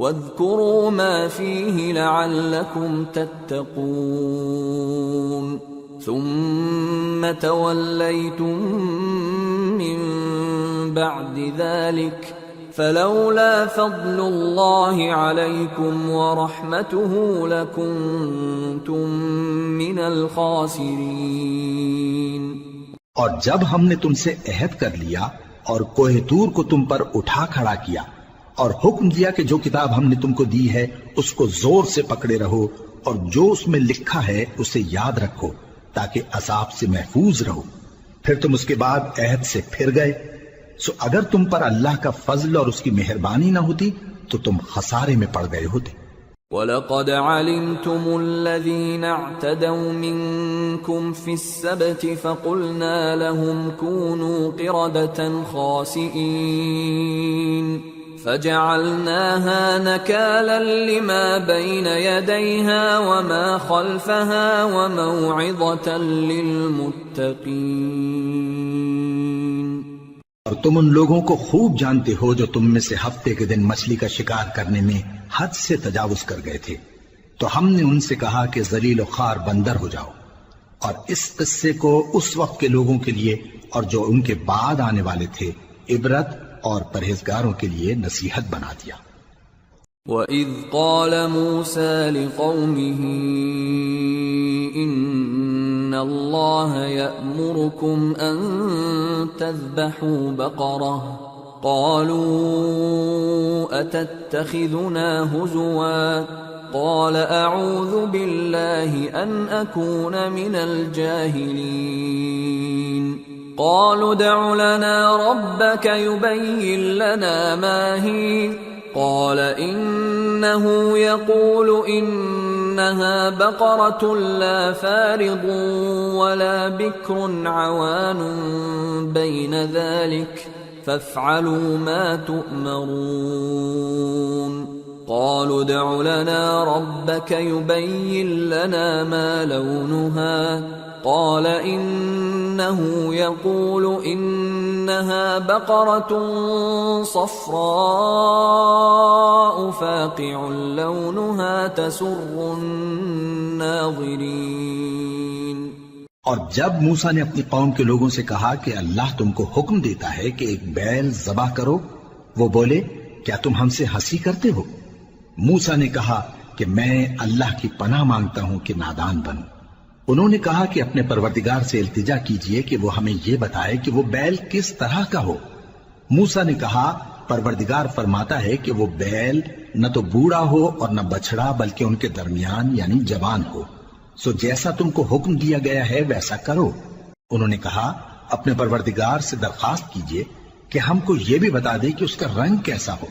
A: وَاذْكُرُوا مَا فِيهِ لَعَلَّكُمْ تَتَّقُونَ ثُمَّ تَوَلَّيْتُمْ مِنْ بَعْدِ ذَلِكَ فلولا فضل اللہ علیکم ورحمتہ لکنتم من الخاسرین۔
B: اور جب ہم نے تم سے عہد کر لیا اور کوہ طور کو تم پر اٹھا کھڑا کیا اور حکم دیا کہ جو کتاب ہم نے تم کو دی ہے اس کو زور سے پکڑے رہو اور جو اس میں لکھا ہے اسے یاد رکھو تاکہ عذاب سے محفوظ رہو، پھر تم اس کے بعد عہد سے پھر گئے، سو اگر تم پر اللہ کا فضل اور اس کی مہربانی نہ ہوتی تو تم خسارے میں پڑ گئے ہوتے۔
A: وَلَقَدْ عَلِمْتُمُ الَّذِينَ اعْتَدَوْا مِنْكُمْ فِي السَّبْتِ فَقُلْنَا لَهُمْ كُونُوا قِرَدَةً خَاسِئِينَ فَجَعَلْنَاهَا نَكَالًا لِمَا بَيْنَ يَدَيْهَا وَمَا خَلْفَهَا وَمَوْعِظَةً لِلْمُتَّقِينَ۔
B: اور تم ان لوگوں کو خوب جانتے ہو جو تم میں سے ہفتے کے دن مچھلی کا شکار کرنے میں حد سے تجاوز کر گئے تھے، تو ہم نے ان سے کہا کہ ذلیل و خوار بندر ہو جاؤ، اور اس قصے کو اس وقت کے لوگوں کے لیے اور جو ان کے بعد آنے والے تھے عبرت اور پرہیزگاروں کے لیے نصیحت بنا دیا۔
A: وَإِذْ قَالَ مُوسَى لِقَوْمِهِ إِنَّ اللَّهَ يَأْمُرُكُمْ أَن تَذْبَحُوا بَقَرَةً قَالُوا أَتَتَّخِذُنَا هُزُوًا قَالَ أَعُوذُ بِاللَّهِ أَنْ أَكُونَ مِنَ الْجَاهِلِينَ قَالُوا ادْعُ لَنَا رَبَّكَ يُبَيِّن لَّنَا مَا هِيَ قال إنه يقول إنها بقرة لا فارض ولا بكر عوان بين ذلك فافعلوا ما تؤمرون قالوا ادع لنا ربك يبين لنا ما لونها قال إنه يقول إنها بقرة صفراء فاقع لونها تسر الناظرين۔
B: اور جب موسیٰ نے اپنی قوم کے لوگوں سے کہا کہ اللہ تم کو حکم دیتا ہے کہ ایک بیل ذبح کرو، وہ بولے کیا تم ہم سے ہنسی کرتے ہو؟ موسیٰ نے کہا کہ میں اللہ کی پناہ مانگتا ہوں کہ نادان بنوں۔ انہوں نے کہا کہ اپنے پروردگار سے التجا کیجئے کہ وہ ہمیں یہ بتائے کہ وہ بیل کس طرح کا ہو۔ موسیٰ نے کہا پروردگار فرماتا ہے کہ وہ بیل نہ تو بوڑھا ہو اور نہ بچڑا بلکہ ان کے درمیان یعنی جوان ہو، سو جیسا تم کو حکم دیا گیا ہے ویسا کرو۔ انہوں نے کہا اپنے پروردگار سے درخواست کیجئے کہ ہم کو یہ بھی بتا دے کہ اس کا رنگ کیسا ہو۔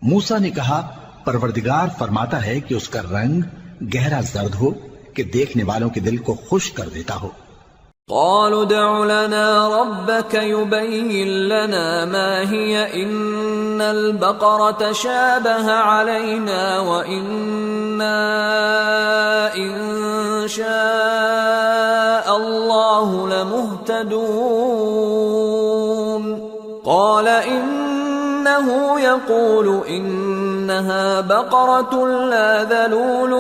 B: موسیٰ نے کہا پروردگار فرماتا ہے کہ اس کا رنگ گہرا زرد ہو کہ دیکھنے والوں کے دل کو خوش کر دیتا ہو۔
A: قالوا ادع لنا ربك يبين لنا ما هي إن البقرة شابه علينا وإنا إن شاء الله لمهتدون قال إنه يقول إنها بقرة لا ذلول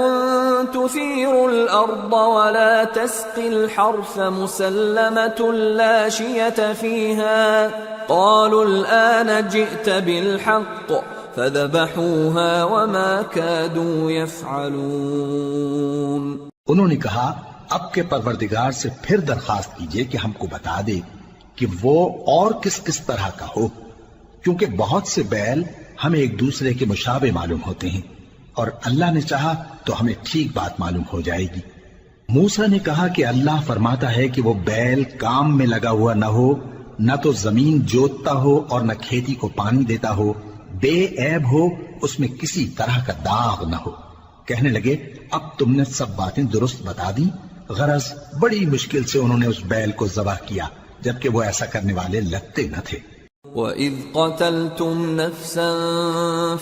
A: تثير الأرض ولا تسقي الحرث مسلمة لا شية فيها قالوا الآن جئت بالحق فذبحوها وما كادوا يفعلون.
B: انہوں نے کہا اب کے پروردگار سے پھر درخواست کیجئے کہ ہم کو بتا دے کہ وہ اور کس کس طرح کا ہو، کیونکہ بہت سے بیل ہمیں ایک دوسرے کے مشابہ معلوم ہوتے ہیں، اور اللہ نے چاہا تو ہمیں ٹھیک بات معلوم ہو جائے گی. موسیٰ نے کہا کہ اللہ فرماتا ہے کہ وہ بیل کام میں لگا ہوا نہ ہو، نہ تو زمین جوتتا ہو اور نہ کھیتی کو پانی دیتا ہو، بے عیب ہو، اس میں کسی طرح کا داغ نہ ہو. کہنے لگے اب تم نے سب باتیں درست بتا دی. غرض بڑی مشکل سے انہوں نے اس بیل کو ذبح کیا، جبکہ وہ ایسا کرنے والے لگتے نہ تھے.
A: وَإِذْ قَتَلْتُمْ نَفْسًا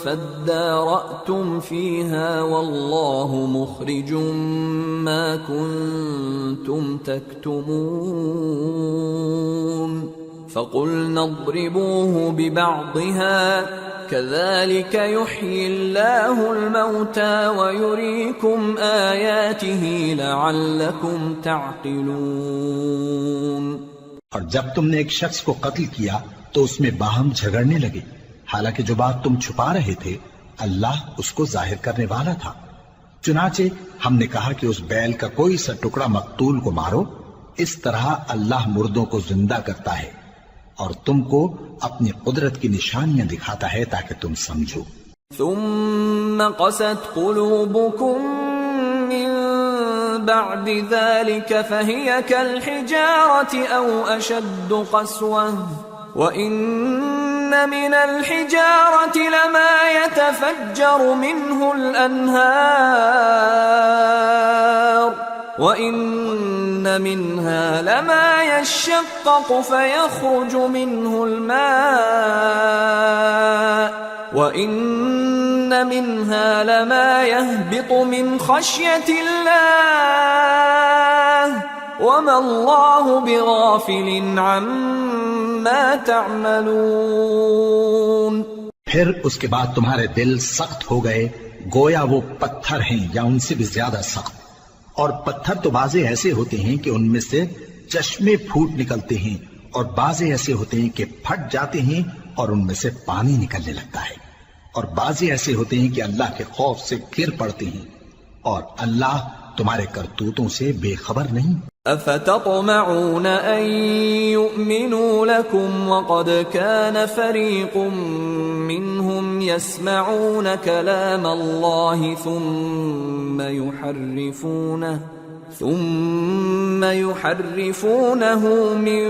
A: فَادَّارَأْتُمْ فِيهَا وَاللَّهُ مُخْرِجٌ مَا كُنْتُمْ تَكْتُمُونَ فَقُلْنَا اضْرِبُوهُ بِبَعْضِهَا كَذَلِكَ يُحْيِي اللَّهُ الْمَوْتَى وَيُرِيكُمْ آيَاتِهِ لَعَلَّكُمْ تَعْقِلُونَ.
B: اور جب تم نے ایک شخص کو قتل کیا تو اس میں باہم جھگڑنے لگے، حالانکہ جو بات تم چھپا رہے تھے اللہ اس کو ظاہر کرنے والا تھا. چنانچہ ہم نے کہا کہ اس بیل کا کوئی سا ٹکڑا مقتول کو مارو، اس طرح اللہ مردوں کو زندہ کرتا ہے اور تم کو اپنی قدرت کی نشانیاں دکھاتا ہے تاکہ تم سمجھو.
A: ثم قست قلوبكم من بعد ذلك فهي كالحجارة أو أشد قسوة وإن من الحجارة لما يتفجر منه الأنهار وَإِنَّ مِنْهَا لَمَا يَشَّقَّقُ فَيَخْرُجُ مِنْهُ الْمَاءُ وَإِنَّ مِنْهَا لَمَا يَهْبِطُ مِنْ خَشْيَةِ اللَّهِ وَمَا اللَّهُ بِغَافِلٍ عَمَّا تَعْمَلُونَ.
B: پھر اس کے بعد تمہارے دل سخت ہو گئے گویا وہ پتھر ہیں یا ان سے بھی زیادہ سخت. اور پتھر تو بعضے ایسے ہوتے ہیں کہ ان میں سے چشمے پھوٹ نکلتے ہیں، اور بعضے ایسے ہوتے ہیں کہ پھٹ جاتے ہیں اور ان میں سے پانی نکلنے لگتا ہے، اور بعضے ایسے ہوتے ہیں کہ اللہ کے خوف سے گر پڑتے ہیں، اور اللہ تمہارے کرتوتوں سے بے خبر نہیں.
A: افتطمعون ان يؤمنوا لكم وقد كان فريق منهم يسمعون كلام الله ثم يحرفونه من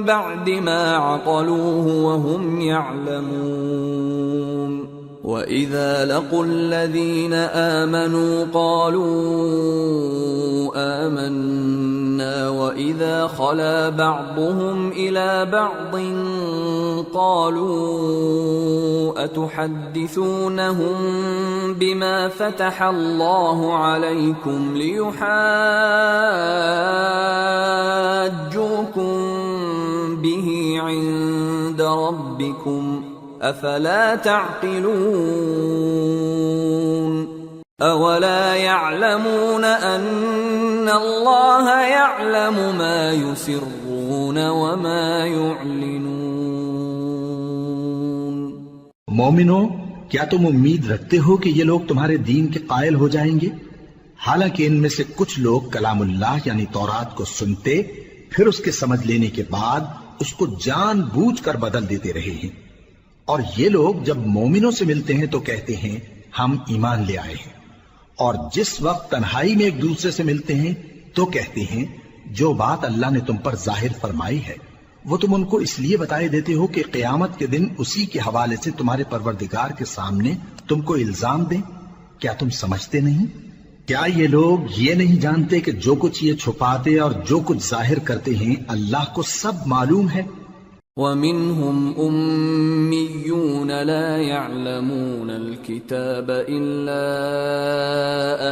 A: بعد ما عقلوه وهم يعلمون. وَإِذَا لَقُوا الَّذِينَ آمَنُوا قَالُوا آمَنَّا وَإِذَا خَلَا بَعْضُهُمْ إِلَى بَعْضٍ قَالُوا أَتُحَدِّثُونَهُم بِمَا فَتَحَ اللَّهُ عَلَيْكُمْ لِيُحَاجُّوكُم بِهِ عِندَ رَبِّكُمْ افلا تعقلون. اولا يعلمون ان الله يعلم ما يسرون وما يعلنون.
B: مومنو، کیا تم امید رکھتے ہو کہ یہ لوگ تمہارے دین کے قائل ہو جائیں گے؟ حالانکہ ان میں سے کچھ لوگ کلام اللہ یعنی تورات کو سنتے پھر اس کے سمجھ لینے کے بعد اس کو جان بوجھ کر بدل دیتے رہے ہیں. اور یہ لوگ جب مومنوں سے ملتے ہیں تو کہتے ہیں ہم ایمان لے آئے ہیں، اور جس وقت تنہائی میں ایک دوسرے سے ملتے ہیں تو کہتے ہیں جو بات اللہ نے تم پر ظاہر فرمائی ہے وہ تم ان کو اس لیے بتائے دیتے ہو کہ قیامت کے دن اسی کے حوالے سے تمہارے پروردگار کے سامنے تم کو الزام دیں. کیا تم سمجھتے نہیں؟ کیا یہ لوگ یہ نہیں جانتے کہ جو کچھ یہ چھپاتے اور جو کچھ ظاہر کرتے ہیں اللہ کو سب معلوم ہے؟
A: وَمِنْهُمْ أُمِّيُّونَ لَا يَعْلَمُونَ الْكِتَابَ إِلَّا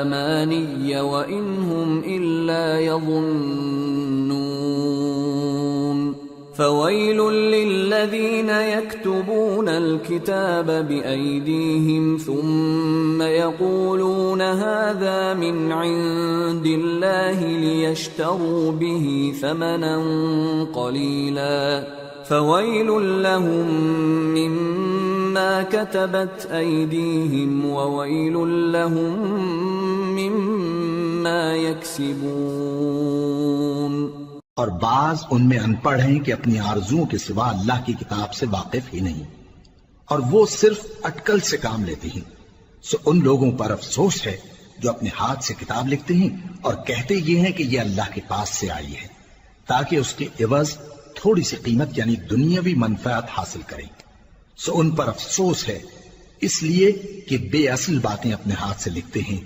A: أَمَانِيَّ وَإِنْ هُمْ إِلَّا يَظُنُّونَ فويل للذين يكتبون الكتاب بأيديهم ثم يقولون هذا من عند الله ليشتروا به ثمنا قليلا فويل لهم مما كتبت أيديهم وويل لهم مما يكسبون۔
B: اور بعض ان میں ان پڑھ ہیں کہ اپنی آرزوؤں کے سوا اللہ کی کتاب سے واقف ہی نہیں، اور وہ صرف اٹکل سے کام لیتے ہیں۔ سو ان لوگوں پر افسوس ہے جو اپنے ہاتھ سے کتاب لکھتے ہیں اور کہتے یہ ہیں کہ یہ اللہ کے پاس سے آئی ہے، تاکہ اس کے عوض تھوڑی سی قیمت یعنی دنیاوی منفعت حاصل کریں۔ سو ان پر افسوس ہے اس لیے کہ بے اصل باتیں اپنے ہاتھ سے لکھتے ہیں،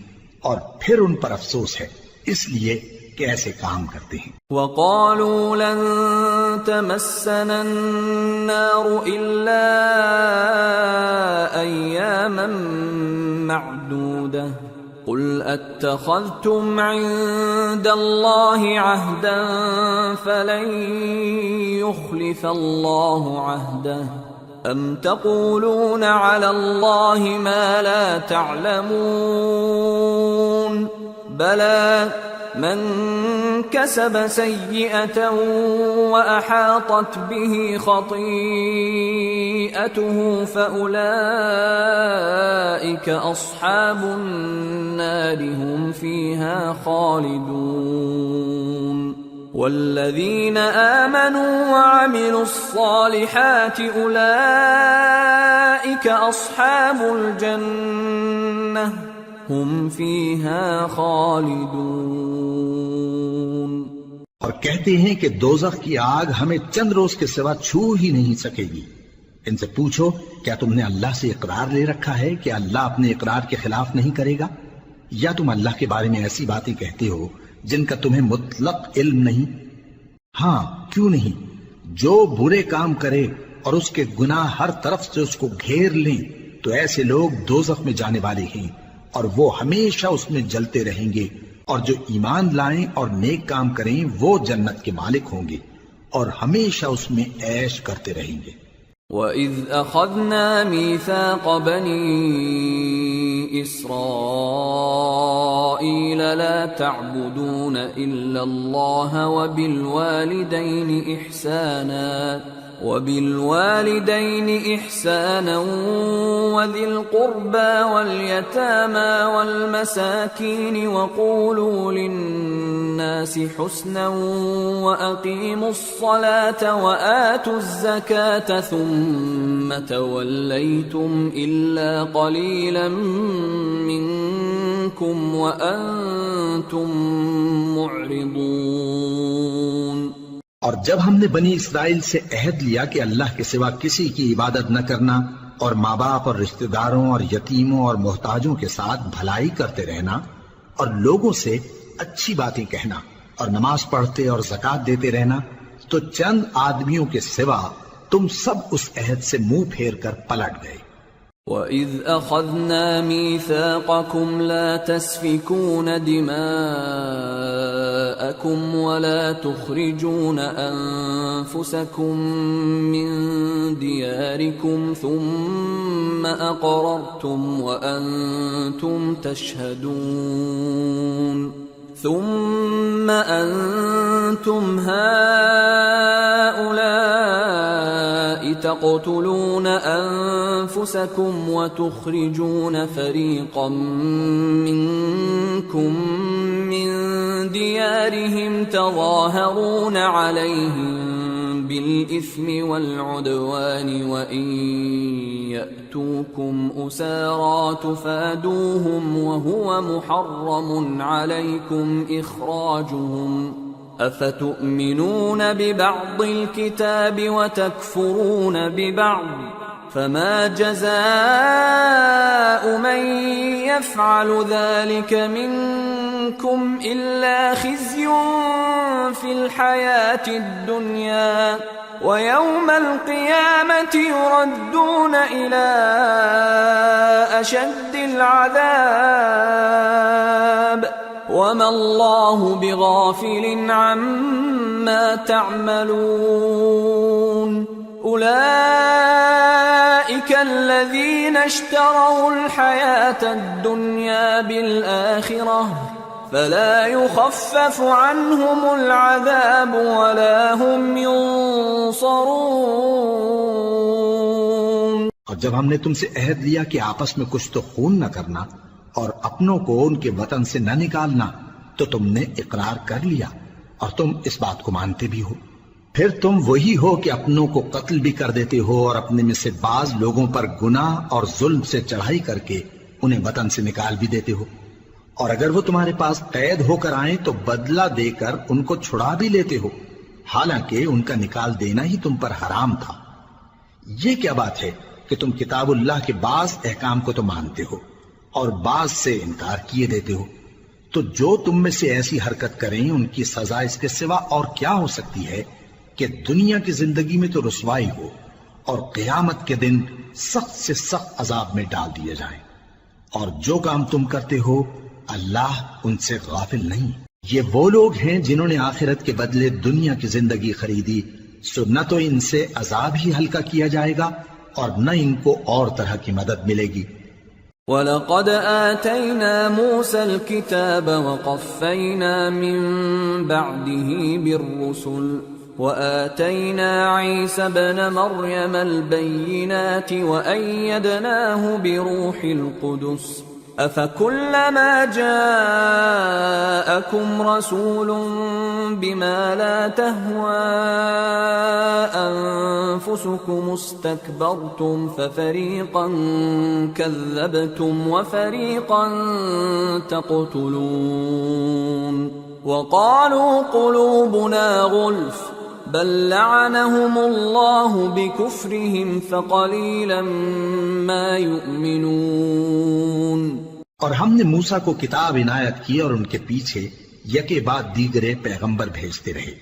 B: اور پھر ان پر افسوس ہے اس لیے کہ ایسے کام کرتے ہیں۔
A: وَقَالُوا لَن تَمَسَّنَا النَّارُ إِلَّا أَيَّامًا مَّعْدُودَةً قُلْ أَتَّخَذْتُمْ عِندَ اللَّهِ عَهْدًا فَلَن يُخْلِفَ اللَّهُ عَهْدَهُ أَمْ تَقُولُونَ عَلَى اللَّهِ مَا لَا تَعْلَمُونَ بَلَى من كسب سيئة وأحاطت به خطيئته فأولئك أصحاب النار هم فيها خالدون والذين آمنوا وعملوا الصالحات أولئك أصحاب الجنة ہم فیہا خالدون۔
B: اور کہتے ہیں کہ دوزخ کی آگ ہمیں چند روز کے سوا چھو ہی نہیں سکے گی۔ ان سے پوچھو کیا تم نے اللہ سے اقرار لے رکھا ہے کہ اللہ اپنے اقرار کے خلاف نہیں کرے گا، یا تم اللہ کے بارے میں ایسی باتیں کہتے ہو جن کا تمہیں مطلق علم نہیں؟ ہاں کیوں نہیں، جو برے کام کرے اور اس کے گناہ ہر طرف سے اس کو گھیر لیں تو ایسے لوگ دوزخ میں جانے والے ہیں، اور وہ ہمیشہ اس میں جلتے رہیں گے، اور جو ایمان لائیں اور نیک کام کریں وہ جنت کے مالک ہوں گے اور ہمیشہ اس میں عیش کرتے رہیں گے۔
A: وَإِذْ أَخَذْنَا مِيثَاقَ بَنِي إِسْرَائِيلَ لَا تَعْبُدُونَ إِلَّا اللَّهَ وَبِالْوَالِدَيْنِ إِحْسَانًا وَذِي الْقُرْبَى وَالْيَتَامَى وَالْمَسَاكِينِ وَقُولُوا لِلنَّاسِ حُسْنًا وَأَقِيمُوا الصَّلَاةَ وَآتُوا الزَّكَاةَ ثُمَّ تَوَلَّيْتُمْ إِلَّا قَلِيلًا مِّنكُمْ وَأَنتُمْ مُعْرِضُونَ۔
B: اور جب ہم نے بنی اسرائیل سے عہد لیا کہ اللہ کے سوا کسی کی عبادت نہ کرنا، اور ماں باپ اور رشتہ داروں اور یتیموں اور محتاجوں کے ساتھ بھلائی کرتے رہنا، اور لوگوں سے اچھی باتیں کہنا، اور نماز پڑھتے اور زکوٰۃ دیتے رہنا، تو چند آدمیوں کے سوا تم سب اس عہد سے منہ پھیر کر پلٹ گئے۔
A: وَإِذْ أَخَذْنَا مِيثَاقَكُمْ لَا تَسْفِكُونَ دِمَاءَكُمْ وَلَا تُخْرِجُونَ أَنفُسَكُمْ مِنْ دِيَارِكُمْ ثُمَّ أَقْرَرْتُمْ وَأَنْتُمْ تَشْهَدُونَ ثُمَّ أَنْتُمْ هَؤُلَاءِ تَقْتُلُونَ أَنفُسَكُمْ وَتُخْرِجُونَ فَرِيقًا مِّنكُمْ مِنْ دِيَارِهِمْ تَظَاهَرُونَ عَلَيْهِمْ بِالْإِثْمِ وَالْعُدْوَانِ وَإِنْ يَأْتُوكُمْ أُسَارَى تُفَادُوهُمْ وَهُوَ مُحَرَّمٌ عَلَيْكُمْ إِخْرَاجُهُمْ أَفَتُؤْمِنُونَ بِبَعْضِ الْكِتَابِ وَتَكْفُرُونَ بِبَعْضٍ فَمَا جَزَاءُ مَنْ يَفْعَلُ ذَلِكَ مِنْكُمْ إِلَّا خِزْيٌ فِي الْحَيَاةِ الدُّنْيَا وَيَوْمَ الْقِيَامَةِ يُرَدُّونَ إِلَى أَشَدِّ الْعَذَابِ وما الله بغافل عما تعملون أولئك الذين اشتروا الحياة الدنيا بالآخرة فلا يخفف عنهم العذاب ولا هم ينصرون۔
B: اور جب ہم نے تم سے عہد لیا کہ آپس میں کچھ تو خون نہ کرنا اور اپنوں کو ان کے وطن سے نہ نکالنا، تو تم نے اقرار کر لیا اور تم اس بات کو مانتے بھی ہو۔ پھر تم وہی ہو کہ اپنوں کو قتل بھی کر دیتے ہو اور اپنے میں سے بعض لوگوں پر گناہ اور ظلم سے چڑھائی کر کے انہیں وطن سے نکال بھی دیتے ہو، اور اگر وہ تمہارے پاس قید ہو کر آئیں تو بدلہ دے کر ان کو چھڑا بھی لیتے ہو، حالانکہ ان کا نکال دینا ہی تم پر حرام تھا۔ یہ کیا بات ہے کہ تم کتاب اللہ کے بعض احکام کو تو مانتے ہو اور بعض سے انکار کیے دیتے ہو؟ تو جو تم میں سے ایسی حرکت کریں ان کی سزا اس کے سوا اور کیا ہو سکتی ہے کہ دنیا کی زندگی میں تو رسوائی ہو اور قیامت کے دن سخت سے سخت عذاب میں ڈال دیے جائیں۔ اور جو کام تم کرتے ہو اللہ ان سے غافل نہیں۔ یہ وہ لوگ ہیں جنہوں نے آخرت کے بدلے دنیا کی زندگی خریدی، سو نہ تو ان سے عذاب ہی ہلکا کیا جائے گا اور نہ ان کو اور طرح کی مدد ملے گی۔
A: وَلَقَدْ آتَيْنَا مُوسَى الْكِتَابَ وَقَفَّيْنَا مِن بَعْدِهِ بِالرُّسُلِ وَآتَيْنَا عِيسَى ابْنَ مَرْيَمَ الْبَيِّنَاتِ وَأَيَّدْنَاهُ بِرُوحِ الْقُدُسِ أَفَكُلَّمَا جَاءَكُمْ رَسُولٌ بِمَا لَا تَهْوَى أَنفُسُكُمُ اسْتَكْبَرْتُمْ فَفَرِيقًا كَذَّبْتُمْ وَفَرِيقًا تَقْتُلُونَ وَقَالُوا قُلُوبُنَا غُلْفٌ بَل لَّعَنَهُمُ اللَّهُ بِكُفْرِهِمْ فَقَلِيلًا مَّا يُؤْمِنُونَ۔
B: اور ہم نے موسیٰ کو کتاب عنایت کی اور ان کے پیچھے یکے بعد دیگرے پیغمبر بھیجتے رہے،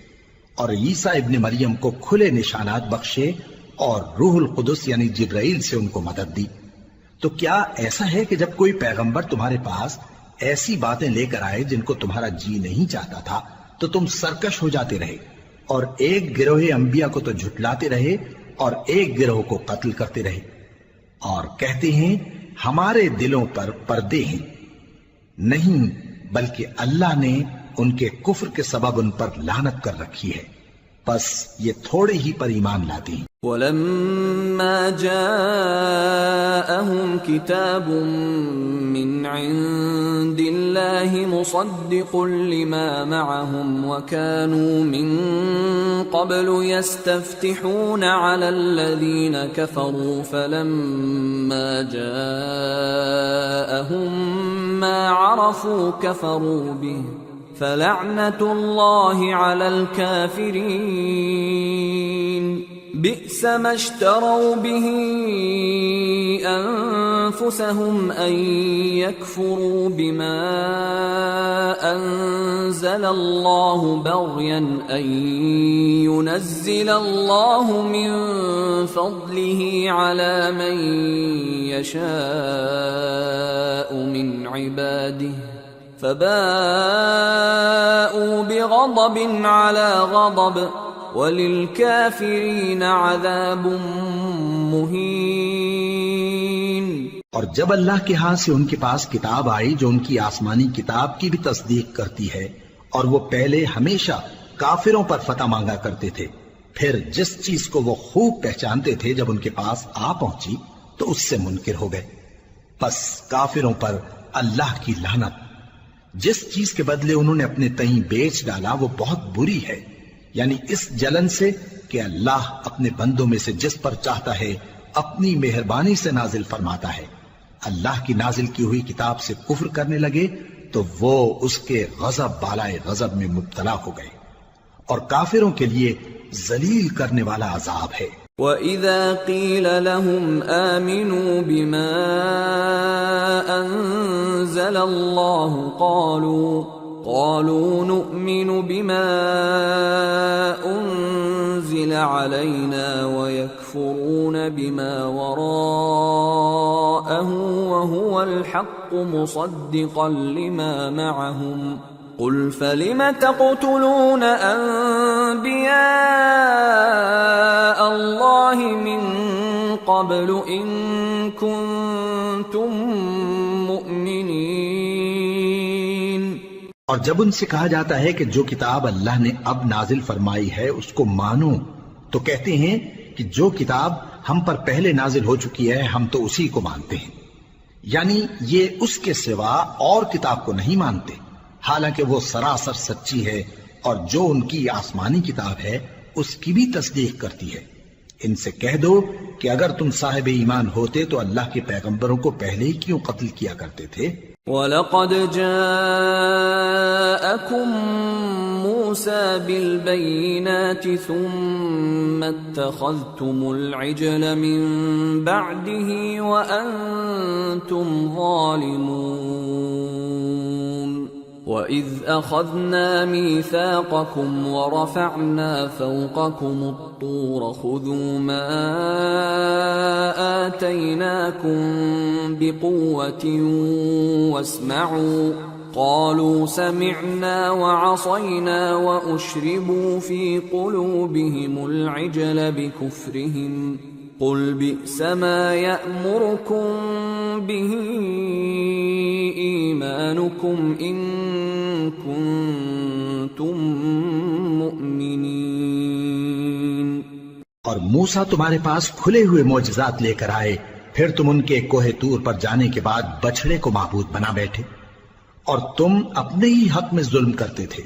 B: اور عیسیٰ ابن مریم کو کھلے نشانات بخشے اور روح القدس یعنی جبرائیل سے ان کو مدد دی۔ تو کیا ایسا ہے کہ جب کوئی پیغمبر تمہارے پاس ایسی باتیں لے کر آئے جن کو تمہارا جی نہیں چاہتا تھا تو تم سرکش ہو جاتے رہے، اور ایک گروہ انبیاء کو تو جھٹلاتے رہے اور ایک گروہ کو قتل کرتے رہے، اور کہتے ہیں ہمارے دلوں پر پردے ہیں؟ نہیں، بلکہ اللہ نے ان کے کفر کے سبب ان پر لعنت کر رکھی ہے، پس یہ تھوڑے ہی پر ایمان لاتے ہیں۔
A: وَلَمَّا جَاءَهُمْ كِتَابٌ مِّنْ عِندِ اللَّهِ مُصَدِّقٌ لِّمَا مَعَهُمْ وَكَانُوا مِن قَبْلُ يَسْتَفْتِحُونَ عَلَى الَّذِينَ كَفَرُوا فَلَمَّا جَاءَهُم مَّا عَرَفُوا كَفَرُوا بِهِ فَلَعْنَةُ اللَّهِ عَلَى الْكَافِرِينَ بئس ما اشتروا به أنفسهم أن يكفروا بما أنزل الله بغيا أن ينزل الله من فضله على من يشاء من عباده فباءوا بغضب على غضب وَلِلْكَافِرِينَ عَذَابٌ مُّهِينٌ۔
B: اور جب اللہ کے ہاں سے ان کے پاس کتاب آئی جو ان کی آسمانی کتاب کی بھی تصدیق کرتی ہے، اور وہ پہلے ہمیشہ کافروں پر فتح مانگا کرتے تھے، پھر جس چیز کو وہ خوب پہچانتے تھے جب ان کے پاس آ پہنچی تو اس سے منکر ہو گئے، پس کافروں پر اللہ کی لعنت۔ جس چیز کے بدلے انہوں نے اپنے تئیں بیچ ڈالا وہ بہت بری ہے، یعنی اس جلن سے کہ اللہ اپنے بندوں میں سے جس پر چاہتا ہے اپنی مہربانی سے نازل فرماتا ہے۔ اللہ کی نازل کی ہوئی کتاب سے کفر کرنے لگے تو وہ اس کے غضب بالائے غضب میں مبتلا ہو گئے، اور کافروں کے لیے ذلیل کرنے والا عذاب ہے۔
A: وَإِذَا قِيلَ لَهُمْ آمِنُوا بِمَا أَنزَلَ اللَّهُ قالوا نؤمن بما أنزل علينا ويكفرون بما وراءه وهو الحق مصدقا لما معهم قل فلم تقتلون أنبياء الله من قبل إن كنتم مؤمنين۔
B: اور جب ان سے کہا جاتا ہے کہ جو کتاب اللہ نے اب نازل فرمائی ہے اس کو مانو، تو کہتے ہیں کہ جو کتاب ہم پر پہلے نازل ہو چکی ہے ہم تو اسی کو مانتے ہیں، یعنی یہ اس کے سوا اور کتاب کو نہیں مانتے، حالانکہ وہ سراسر سچی ہے اور جو ان کی آسمانی کتاب ہے اس کی بھی تصدیق کرتی ہے۔ ان سے کہہ دو کہ اگر تم صاحب ایمان ہوتے تو اللہ کے پیغمبروں کو پہلے ہی کیوں قتل کیا کرتے تھے؟
A: وَلَقَدْ جَاءَكُمْ مُوسَى بِالْبَيِّنَاتِ ثُمَّ اتَّخَذْتُمُ الْعِجْلَ مِنْ بَعْدِهِ وَأَنْتُمْ ظَالِمُونَ وَإِذْ أَخَذْنَا مِيثَاقَكُمْ وَرَفَعْنَا فَوْقَكُمُ الطُّورَ خُذُوا مَا آتَيْنَاكُمْ بِقُوَّةٍ وَاسْمَعُوا قَالُوا سَمِعْنَا وَعَصَيْنَا وَأُشْرِبُوا فِي قُلُوبِهِمُ الْعِجْلَ بِكُفْرِهِمْ قُلْ بِئْسَ مَا يَأْمُرُكُمْ بِهِ إِيمَانُكُمْ إِن كُنتُم مُّؤْمِنِينَ۔
B: اور موسیٰ تمہارے پاس کھلے ہوئے معجزات لے کر آئے، پھر تم ان کے کوہ طور پر جانے کے بعد بچڑے کو معبود بنا بیٹھے، اور تم اپنے ہی حق میں ظلم کرتے تھے۔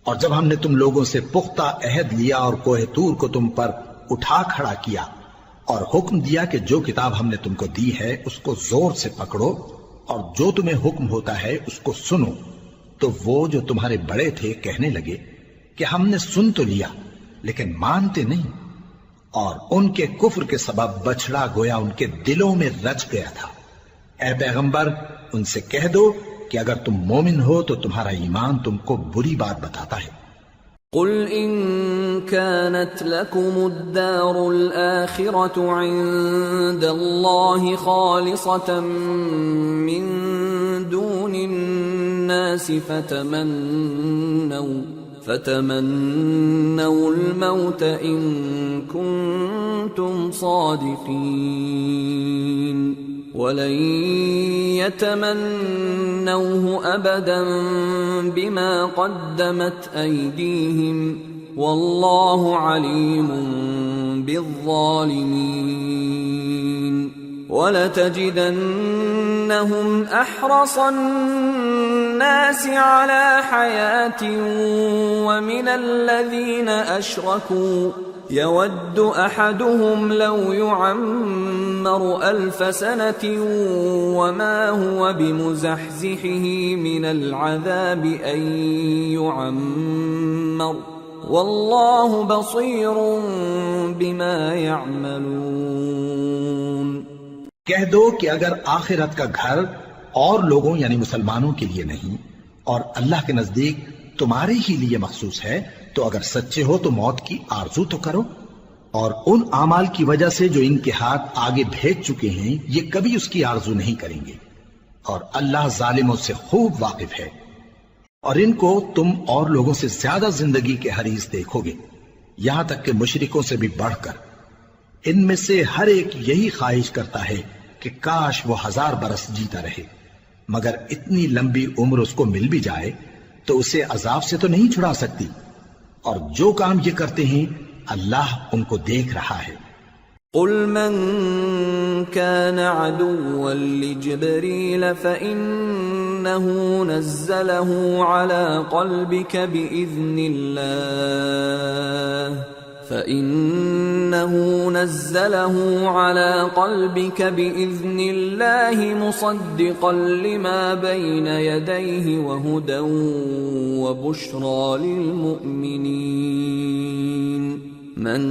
B: اور جب ہم نے تم لوگوں سے پختہ عہد لیا اور کوہ طور کو تم پر اٹھا کھڑا کیا اور حکم دیا کہ جو کتاب ہم نے تم کو دی ہے اس کو زور سے پکڑو اور جو تمہیں حکم ہوتا ہے اس کو سنو، تو وہ جو تمہارے بڑے تھے کہنے لگے کہ ہم نے سن تو لیا لیکن مانتے نہیں، اور ان کے کفر کے سبب بچڑا گویا ان کے دلوں میں رچ گیا تھا۔ اے پیغمبر ان سے کہہ دو کہ اگر تم مومن ہو تو تمہارا ایمان تم کو بری بات بتاتا ہے۔
A: قل إن كانت لكم الدار الآخرة عند الله خالصة من دون الناس فتمنوا الموت إن كنتم صادقين ولن يتمنوه أبدا بما قدمت أيديهم والله عليم بالظالمين ولتجدنهم أحرص الناس على حياة ومن الذين أشركوا يود أحدهم لو يعمر 1000 سنة وما هو بمزحزحه من العذاب أن يعمر والله بصير بما يعملون۔
B: کہہ دو کہ اگر آخرت کا گھر اور لوگوں یعنی مسلمانوں کے لیے نہیں اور اللہ کے نزدیک تمہارے ہی لیے مخصوص ہے تو اگر سچے ہو تو موت کی آرزو تو کرو، اور ان اعمال کی وجہ سے جو ان کے ہاتھ آگے بھیج چکے ہیں یہ کبھی اس کی آرزو نہیں کریں گے، اور اللہ ظالموں سے خوب واقف ہے۔ اور ان کو تم اور لوگوں سے زیادہ زندگی کے حریص دیکھو گے، یہاں تک کہ مشرکوں سے بھی بڑھ کر۔ ان میں سے ہر ایک یہی خواہش کرتا ہے کہ کاش وہ 1000 برس جیتا رہے، مگر اتنی لمبی عمر اس کو مل بھی جائے تو اسے عذاب سے تو نہیں چھڑا سکتی، اور جو کام یہ کرتے ہیں اللہ ان کو دیکھ رہا ہے۔
A: قل من كان عدوا لجبريل فإنه نزله على قلبك بإذن الله مصدقا لما بين يديه وهدى وبشرى للمؤمنين من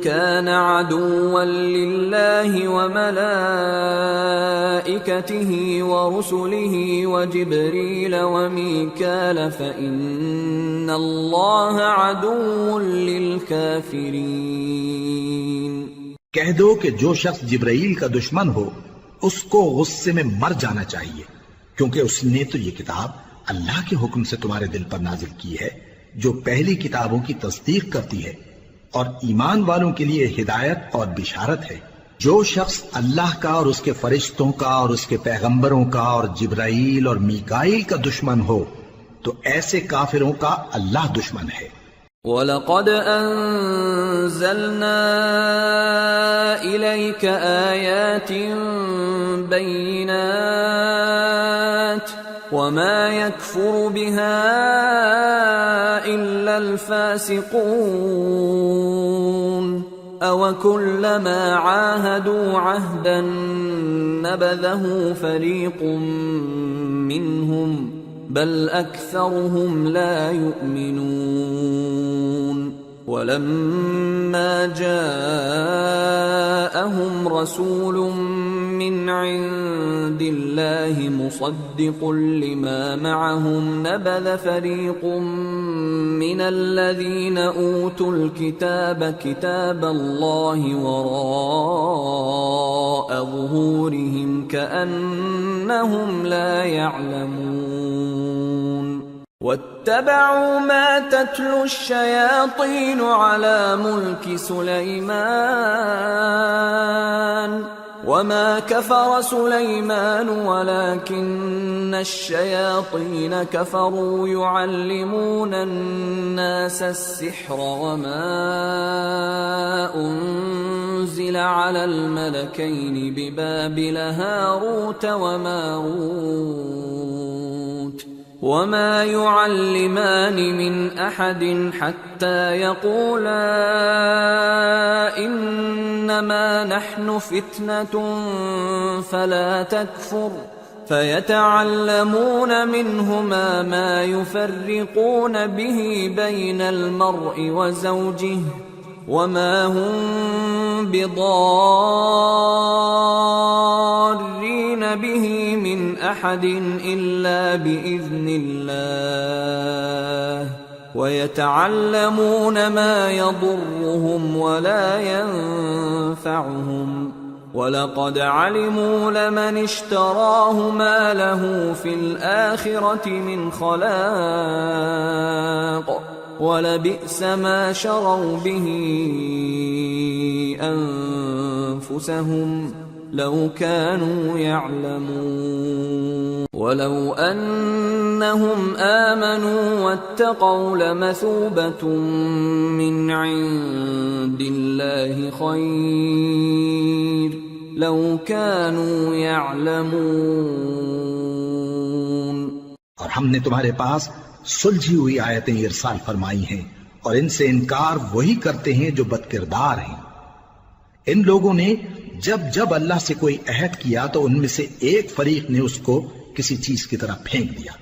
A: كان عدوا لله وملائكته ورسله وجبريل وميكال فإن الله عدو للكافرين۔
B: کہہ دو کہ جو شخص جبرائیل کا دشمن ہو اس کو غصے میں مر جانا چاہیے، کیونکہ اس نے تو یہ کتاب اللہ کے حکم سے تمہارے دل پر نازل کی ہے، جو پہلی کتابوں کی تصدیق کرتی ہے اور ایمان والوں کے لیے ہدایت اور بشارت ہے۔ جو شخص اللہ کا اور اس کے فرشتوں کا اور اس کے پیغمبروں کا اور جبرائیل اور میکائیل کا دشمن ہو تو ایسے کافروں کا اللہ دشمن ہے۔
A: وَلَقَدْ أَنزَلْنَا إِلَيْكَ آيَاتٍ بَيِّنَاتٍ وَمَا يَكْفُرُ بِهَا إِلَّا الْفَاسِقُونَ أَوَكُلَّمَا عَاهَدُوا عَهْدًا نَبَذَهُ فَرِيقٌ مِّنْهُمْ بل أكثرهم لا يؤمنون ولما جاءهم رسول من عند الله مصدق لما معهم نبذ فريق من الذين أوتوا الكتاب كتاب الله وراء ظهورهم كأنهم لا يعلمون واتبعوا ما تتلو الشياطين على ملك سليمان وما كفر سليمان ولكن الشياطين كفروا يعلمون الناس السحر وما أنزل على الملكين ببابل هاروت وماروت وما يعلمان من أحد حتى يقولا إنما نحن فتنة فلا تكفر فيتعلمون منهما ما يفرقون به بين المرء وزوجه وما هم بضارين به من أحد إلا بإذن الله ويتعلمون ما يضرهم ولا ينفعهم وَلَقَدْ عَلِمُوا لَمَنِ اشْتَرَاهُ مَا لَهُ فِي الْآخِرَةِ مِنْ خَلَاقٍ وَلَبِئْسَ مَا شَرَوْا بِهِ أَنفُسَهُمْ لَوْ كَانُوا يَعْلَمُونَ وَلَوْ أَنَّهُمْ آمَنُوا وَاتَّقَوْا لَمَثُوبَةٌ مِّنْ عِندِ اللَّهِ خَيْرٌ لَوْ كَانُوا يَعْلَمُونَ۔
B: اور ہم نے تمہارے پاس سلجھی ہوئی آیتیں ارسال فرمائی ہیں، اور ان سے انکار وہی کرتے ہیں جو بد کردار ہیں۔ ان لوگوں نے جب جب اللہ سے کوئی عہد کیا تو ان میں سے ایک فریق نے اس کو کسی چیز کی طرح پھینک دیا۔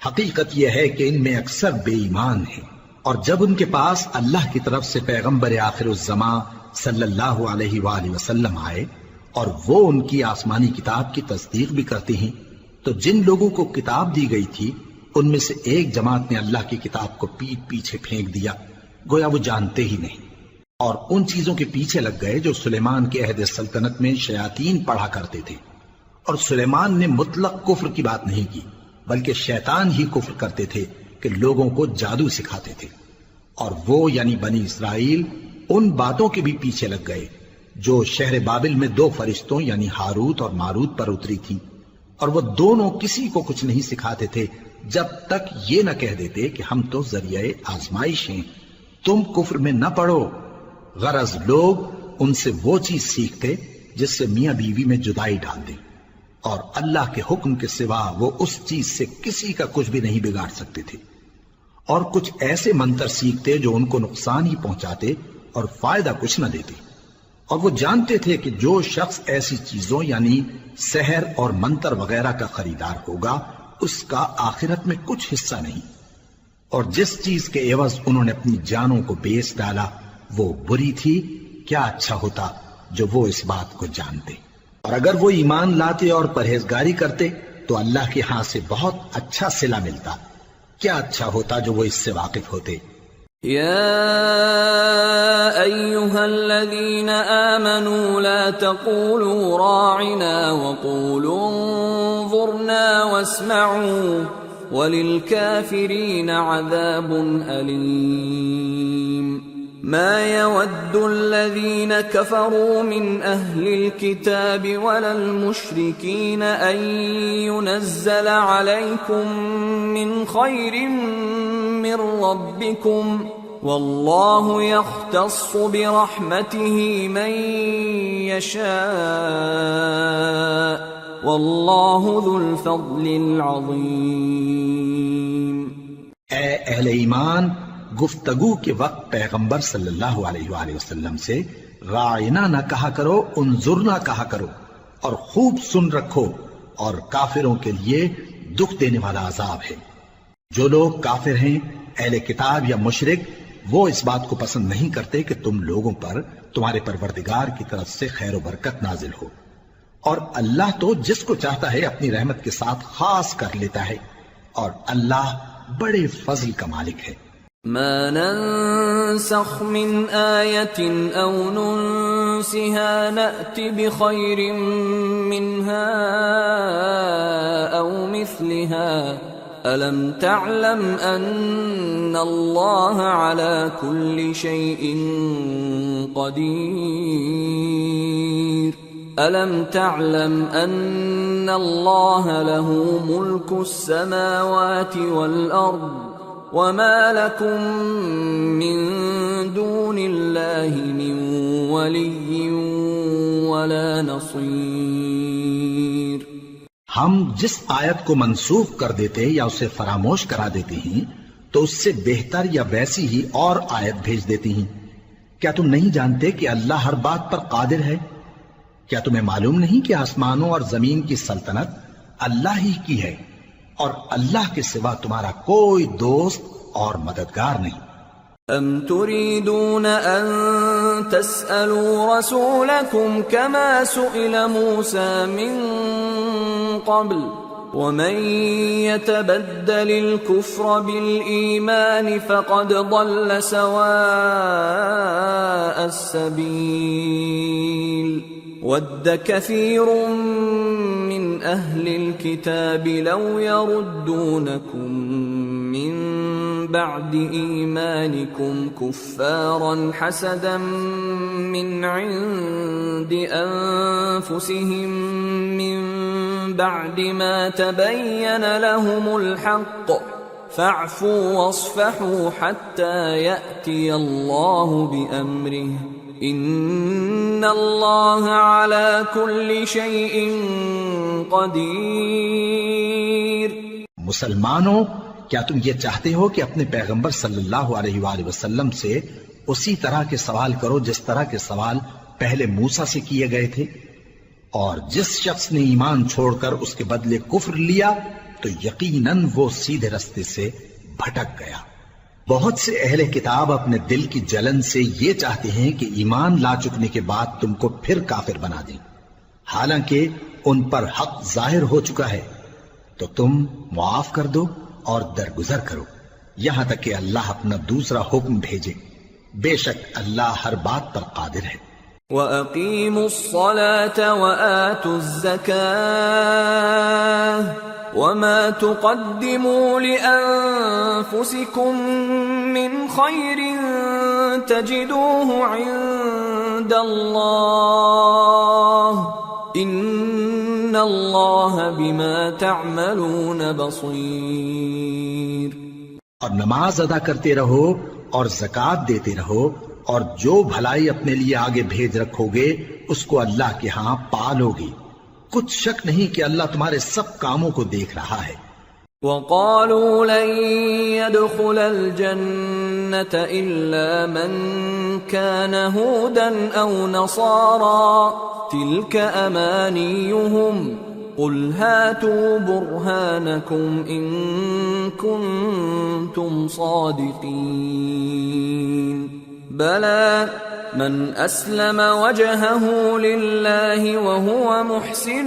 B: حقیقت یہ ہے کہ ان میں اکثر بے ایمان ہیں، اور جب ان کے پاس اللہ کی طرف سے پیغمبر آخر الزمان صلی اللہ علیہ وآلہ وسلم آئے اور وہ ان کی آسمانی کتاب کی تصدیق بھی کرتے ہیں، تو جن لوگوں کو کتاب دی گئی تھی ان میں سے ایک جماعت نے اللہ کی کتاب کو پیٹ پیچھے پھینک دیا، گویا وہ جانتے ہی نہیں، اور ان چیزوں کے پیچھے لگ گئے جو سلیمان کے عہد سلطنت میں شیاطین پڑھا کرتے تھے۔ اور سلیمان نے مطلق کفر کی بات نہیں کی، بلکہ شیطان ہی کفر کرتے تھے کہ لوگوں کو جادو سکھاتے تھے۔ اور وہ یعنی بنی اسرائیل ان باتوں کے بھی پیچھے لگ گئے جو شہر بابل میں دو فرشتوں یعنی ہاروت اور ماروت پر اتری تھی، اور وہ دونوں کسی کو کچھ نہیں سکھاتے تھے جب تک یہ نہ کہہ دیتے کہ ہم تو ذریعہ آزمائش ہیں، تم کفر میں نہ پڑو۔ غرض لوگ ان سے وہ چیز سیکھتے جس سے میاں بیوی میں جدائی ڈال دیں، اور اللہ کے حکم کے سوا وہ اس چیز سے کسی کا کچھ بھی نہیں بگاڑ سکتے تھے، اور کچھ ایسے منتر سیکھتے جو ان کو نقصان ہی پہنچاتے اور فائدہ کچھ نہ دیتے۔ اور وہ جانتے تھے کہ جو شخص ایسی چیزوں یعنی سحر اور منتر وغیرہ کا خریدار ہوگا اس کا آخرت میں کچھ حصہ نہیں، اور جس چیز کے عوض انہوں نے اپنی جانوں کو بیچ ڈالا وہ بری تھی۔ کیا اچھا ہوتا جو وہ اس بات کو جانتے، اور اگر وہ ایمان لاتے اور پرہیزگاری کرتے تو اللہ کے ہاں سے بہت اچھا صلہ ملتا۔ کیا اچھا ہوتا جو وہ اس سے واقف ہوتے۔
A: يا أيها الذين آمنوا لا تقولوا راعنا وقولوا انظرنا واسمعوا وللكافرين عذاب أليم ما يود الذين كفروا من أهل الكتاب ولا المشركين أن ينزل عليكم من خير من ربكم والله يختص برحمته من يشاء والله ذو الفضل العظيم.
B: اے اہل ایمان، گفتگو کے وقت پیغمبر صلی اللہ علیہ وآلہ وسلم سے راعنا نہ کہا کرو، انظرنا کہا کرو، اور خوب سن رکھو، اور کافروں کے لیے دکھ دینے والا عذاب ہے. جو لوگ کافر ہیں، اہل کتاب یا مشرک، وہ اس بات کو پسند نہیں کرتے کہ تم لوگوں پر تمہارے پروردگار کی طرف سے خیر و برکت نازل ہو، اور اللہ تو جس کو چاہتا ہے اپنی رحمت کے ساتھ خاص کر لیتا ہے، اور اللہ بڑے فضل کا مالک ہے.
A: ما ننسخ من آية أو ننسها نأت بخير منها أو مثلها ألم تعلم أن الله على كل شيء قدير ألم تعلم أن الله له ملك السماوات والأرض وما لكم من دون الله من ولي ولا نصير.
B: ہم جس آیت کو منسوخ کر دیتے یا اسے فراموش کرا دیتے ہیں تو اس سے بہتر یا ویسی ہی اور آیت بھیج دیتی ہیں. کیا تم نہیں جانتے کہ اللہ ہر بات پر قادر ہے؟ کیا تمہیں معلوم نہیں کہ آسمانوں اور زمین کی سلطنت اللہ ہی کی ہے، اور اللہ کے سوا تمہارا کوئی دوست اور مددگار نہیں.
A: ام تريدون ان تسألوا رسولكم كما سئل موسى من قبل ومن يتبدل الكفر بالإيمان فقد ضل سواء السبيل. ود كثير من أهل الكتاب لو يردونكم من بعد إيمانكم كفارا حسدا من عند أنفسهم من بعد ما تبين لهم الحق فاعفوا واصفحوا حتى يأتي الله بأمره ان اللہ علی کل شیء قدیر.
B: مسلمانوں، کیا تم یہ چاہتے ہو کہ اپنے پیغمبر صلی اللہ علیہ وآلہ وسلم سے اسی طرح کے سوال کرو جس طرح کے سوال پہلے موسیٰ سے کیے گئے تھے؟ اور جس شخص نے ایمان چھوڑ کر اس کے بدلے کفر لیا تو یقیناً وہ سیدھے رستے سے بھٹک گیا. بہت سے اہل کتاب اپنے دل کی جلن سے یہ چاہتے ہیں کہ ایمان لا چکنے کے بعد تم کو پھر کافر بنا دیں، حالانکہ ان پر حق ظاہر ہو چکا ہے. تو تم معاف کر دو اور درگزر کرو یہاں تک کہ اللہ اپنا دوسرا حکم بھیجے. بے شک اللہ ہر بات پر قادر ہے.
A: وَأَقِيمُوا الصَّلَاةَ وَآتُوا الزَّكَاةَ وَمَا تُقَدِّمُوا لِأَنفُسِكُم مِّنْ خَيْرٍ تَجِدُوهُ عِندَ اللَّهِ إِنَّ اللَّهَ بِمَا تَعْمَلُونَ بَصِيرٌ.
B: اور نماز ادا کرتے رہو اور زکوٰۃ دیتے رہو، اور جو بھلائی اپنے لیے آگے بھیج رکھو گے اس کو اللہ کے ہاں پالو گے. کچھ شک نہیں کہ اللہ تمہارے سب کاموں کو دیکھ رہا ہے.
A: وَقَالُوا لَن يَدْخُلَ الْجَنَّةَ إِلَّا مَن كَانَ هُودًا أَوْ نَصَارَىٰ تِلْكَ أَمَانِيُّهُمْ قُلْ هَاتُوا بُرْهَانَكُمْ إِن كُنتُمْ صَادِقِينَ. بَلَىٰ من أسلم وجهه لله وهو محسن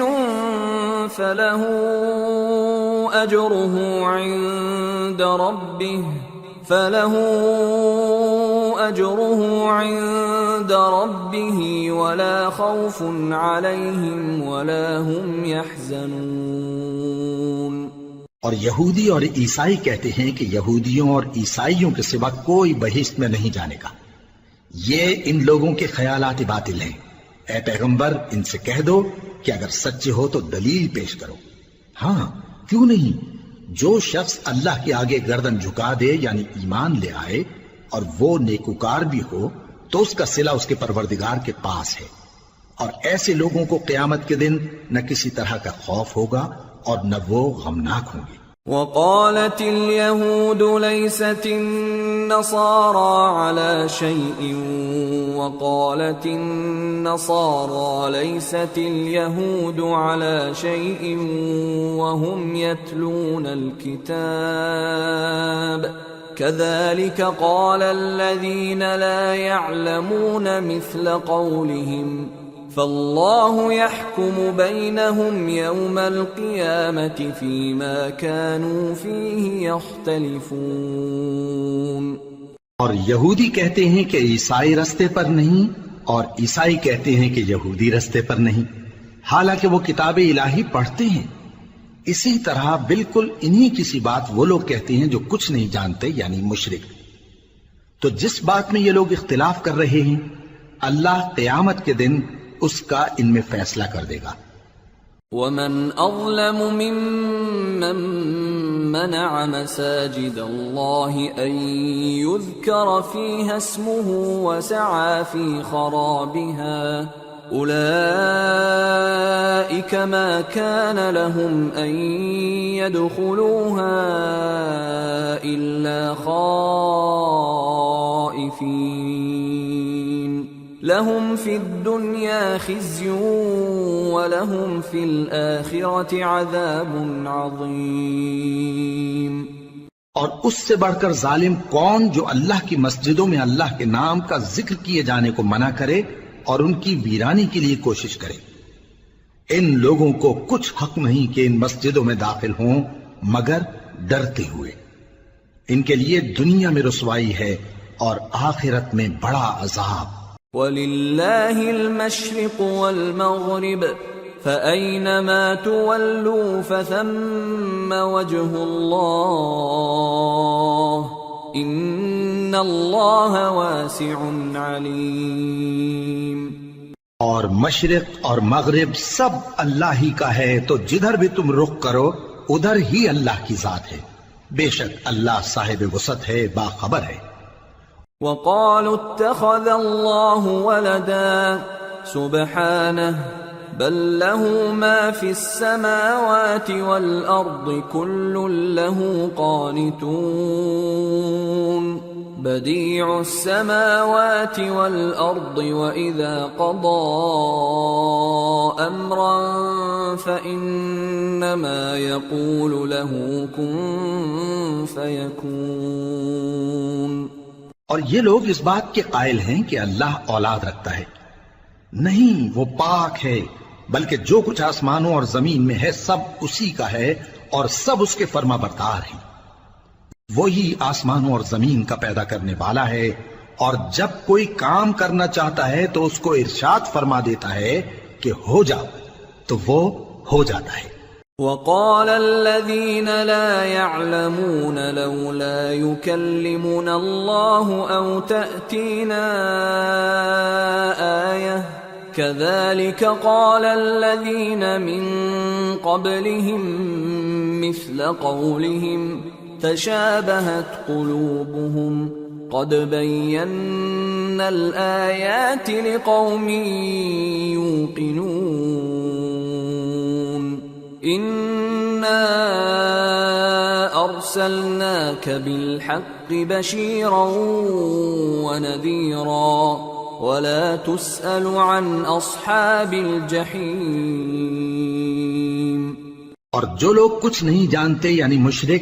A: فله أجره عند ربه أجره عند ربه ولا خوف عليهم ولا هم يحزنون۔
B: اور یہودی اور عیسائی کہتے ہیں کہ یہودیوں اور عیسائیوں کے سوا کوئی بہشت میں نہیں جانے کا۔ یہ ان لوگوں کے خیالات باطل ہیں۔ اے پیغمبر ان سے کہہ دو کہ اگر سچے ہو تو دلیل پیش کرو۔ ہاں کیوں نہیں، جو شخص اللہ کے آگے گردن جھکا دے یعنی ایمان لے آئے اور وہ نیکوکار بھی ہو تو اس کا صلہ اس کے پروردگار کے پاس ہے، اور ایسے لوگوں کو قیامت کے دن نہ کسی طرح کا خوف ہوگا اور نہ وہ غمناک ہوں گے۔
A: وقالت اليهود ليست النصارى على شيء وقالت النصارى ليست اليهود على شيء وهم يتلون الكتاب كذلك قال الذين لا يعلمون مثل قولهم فالله يحكم بينهم يوم القيامة فيما كانوا فيه يختلفون۔
B: اور یہودی کہتے ہیں کہ عیسائی رستے پر نہیں، اور عیسائی کہتے ہیں کہ یہودی رستے پر نہیں، حالانکہ وہ کتاب الہی پڑھتے ہیں۔ اسی طرح بالکل انہی کسی بات وہ لوگ کہتے ہیں جو کچھ نہیں جانتے یعنی مشرک۔ تو جس بات میں یہ لوگ اختلاف کر رہے ہیں اللہ قیامت کے دن اس کا ان میں فیصلہ کر دے گا۔
A: وَمَنْ أَظْلَمُ مِمَّنْ مَنَعَ مَسَاجِدَ اللَّهِ أَنْ يُذْكَرَ فِيهَا اسْمُهُ وَسَعَى فِي خَرَابِهَا أُولَئِكَ مَا كَانَ لَهُمْ أَنْ يَدْخُلُوهَا إِلَّا خَائِفِينَ لَهُمْ فِي الدُّنْيَا خِزْيٌ وَلَهُمْ فِي الْآخِرَةِ عَذَابٌ عَظِيمٌ۔
B: اور اس سے بڑھ کر ظالم کون جو اللہ کی مسجدوں میں اللہ کے نام کا ذکر کیے جانے کو منع کرے اور ان کی ویرانی کے لیے کوشش کرے۔ ان لوگوں کو کچھ حق نہیں کہ ان مسجدوں میں داخل ہوں مگر ڈرتے ہوئے۔ ان کے لیے دنیا میں رسوائی ہے اور آخرت میں بڑا عذاب۔
A: وَلِلَّهِ الْمَشْرِقُ وَالْمَغْرِبُ فَأَيْنَمَا تُوَلُّوا فَثَمَّ وَجْهُ اللَّهِ إِنَّ اللَّهَ وَاسِعٌ عَلِيمٌ۔
B: اور مشرق اور مغرب سب اللہ ہی کا ہے، تو جدھر بھی تم رخ کرو ادھر ہی اللہ کی ذات ہے، بے شک اللہ صاحب وسعت ہے، باخبر ہے۔
A: وَقَالُوا اتَّخَذَ اللَّهُ وَلَدًا سُبْحَانَهُ بَل لَّهُ مَا فِي السَّمَاوَاتِ وَالْأَرْضِ كُلٌّ لَّهُ قَانِتُونَ بَدِيعُ السَّمَاوَاتِ وَالْأَرْضِ وَإِذَا قَضَى أَمْرًا فَإِنَّمَا يَقُولُ لَهُ كُن فَيَكُونُ۔
B: اور یہ لوگ اس بات کے قائل ہیں کہ اللہ اولاد رکھتا ہے، نہیں، وہ پاک ہے، بلکہ جو کچھ آسمانوں اور زمین میں ہے سب اسی کا ہے اور سب اس کے فرما بردار ہیں۔ وہی آسمانوں اور زمین کا پیدا کرنے والا ہے، اور جب کوئی کام کرنا چاہتا ہے تو اس کو ارشاد فرما دیتا ہے کہ ہو جاؤ، تو وہ ہو جاتا ہے۔
A: وَقَالَ الَّذِينَ لَا يَعْلَمُونَ لَوْلَا يُكَلِّمُنَا اللَّهُ أَوْ تَأْتِينَا آيَةٌ كَذَلِكَ قَالَ الَّذِينَ مِن قَبْلِهِم مِّثْلَ قَوْلِهِمْ تَشَابَهَتْ قُلُوبُهُمْ قَدْ بَيَّنَّا الْآيَاتِ لِقَوْمٍ يُوقِنُونَ إِنَّا أَرْسَلْنَاكَ بِالْحَقِّ بَشِيرًا وَنَذِيرًا وَلَا تُسْأَلُ عَنْ أَصْحَابِ الْجَحِيمِ۔
B: اور جو لوگ کچھ نہیں جانتے یعنی مشرک،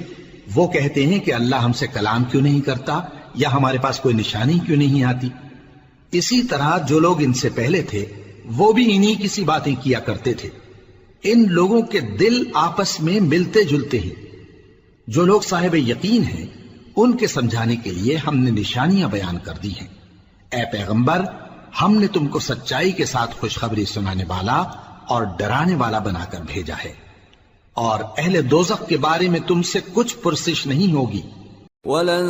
B: وہ کہتے ہیں کہ اللہ ہم سے کلام کیوں نہیں کرتا یا ہمارے پاس کوئی نشانی کیوں نہیں آتی۔ اسی طرح جو لوگ ان سے پہلے تھے وہ بھی انہی کسی باتیں کیا کرتے تھے۔ ان لوگوں کے دل آپس میں ملتے جلتے ہیں۔ جو لوگ صاحب یقین ہیں ان کے سمجھانے کے لیے ہم نے نشانیاں بیان کر دی ہیں۔ اے پیغمبر، ہم نے تم کو سچائی کے ساتھ خوشخبری سنانے والا اور ڈرانے والا بنا کر بھیجا ہے، اور اہل دوزخ کے بارے میں تم سے کچھ پرسش نہیں ہوگی۔
A: وَلَن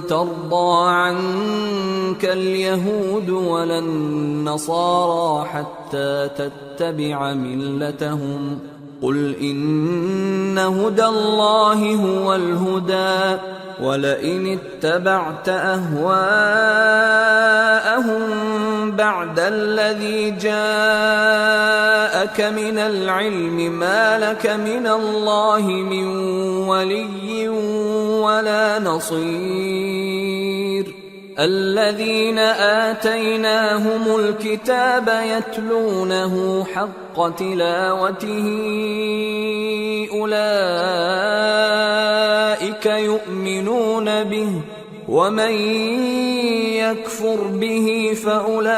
A: تَرْضَىٰ عَنكَ الْيَهُودُ وَلَا النَّصَارَىٰ حَتَّىٰ تَتَّبِعَ مِلَّتَهُمْ قُلْ إِنَّ هُدَى اللَّهِ هُوَ الْهُدَىٰ وَلَئِنِ اتَّبَعْتَ أَهْوَاءَهُم بَعْدَ الَّذِي جَاءَكَ مِنَ الْعِلْمِ مَا لَكَ مِنَ اللَّهِ مِن وَلِيٍّ وَلَا نَصِيرٍ الَّذِينَ آتَيْنَاهُمُ الْكِتَابَ يَتْلُونَهُ حَقَّ تِلَاوَتِهِ أُولَئِكَ يُؤْمِنُونَ بِهِ وَمَن يَكْفُرْ بِهِ فَأُولَئِكَ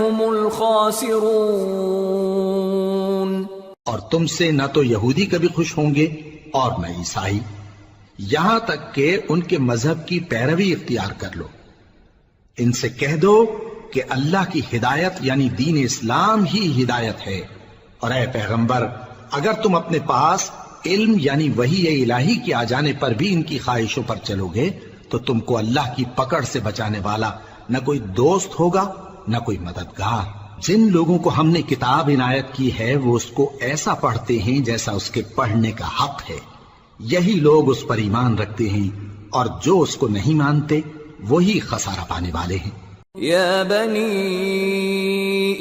A: هُمُ الْخَاسِرُونَ۔
B: اور تم سے نہ تو یہودی کبھی خوش ہوں گے اور نہ عیسائی، یہاں تک کہ ان کے مذہب کی پیروی اختیار کر لو۔ ان سے کہہ دو کہ اللہ کی ہدایت یعنی دین اسلام ہی ہدایت ہے، اور اے پیغمبر اگر تم اپنے پاس علم یعنی وحی الہی کے آ جانے پر بھی ان کی خواہشوں پر چلو گے تو تم کو اللہ کی پکڑ سے بچانے والا نہ کوئی دوست ہوگا نہ کوئی مددگار۔ جن لوگوں کو ہم نے کتاب عنایت کی ہے وہ اس کو ایسا پڑھتے ہیں جیسا اس کے پڑھنے کا حق ہے، یہی لوگ اس پر ایمان رکھتے ہیں، اور جو اس کو نہیں مانتے وہی خسارہ پانے والے ہیں۔
A: یا بنی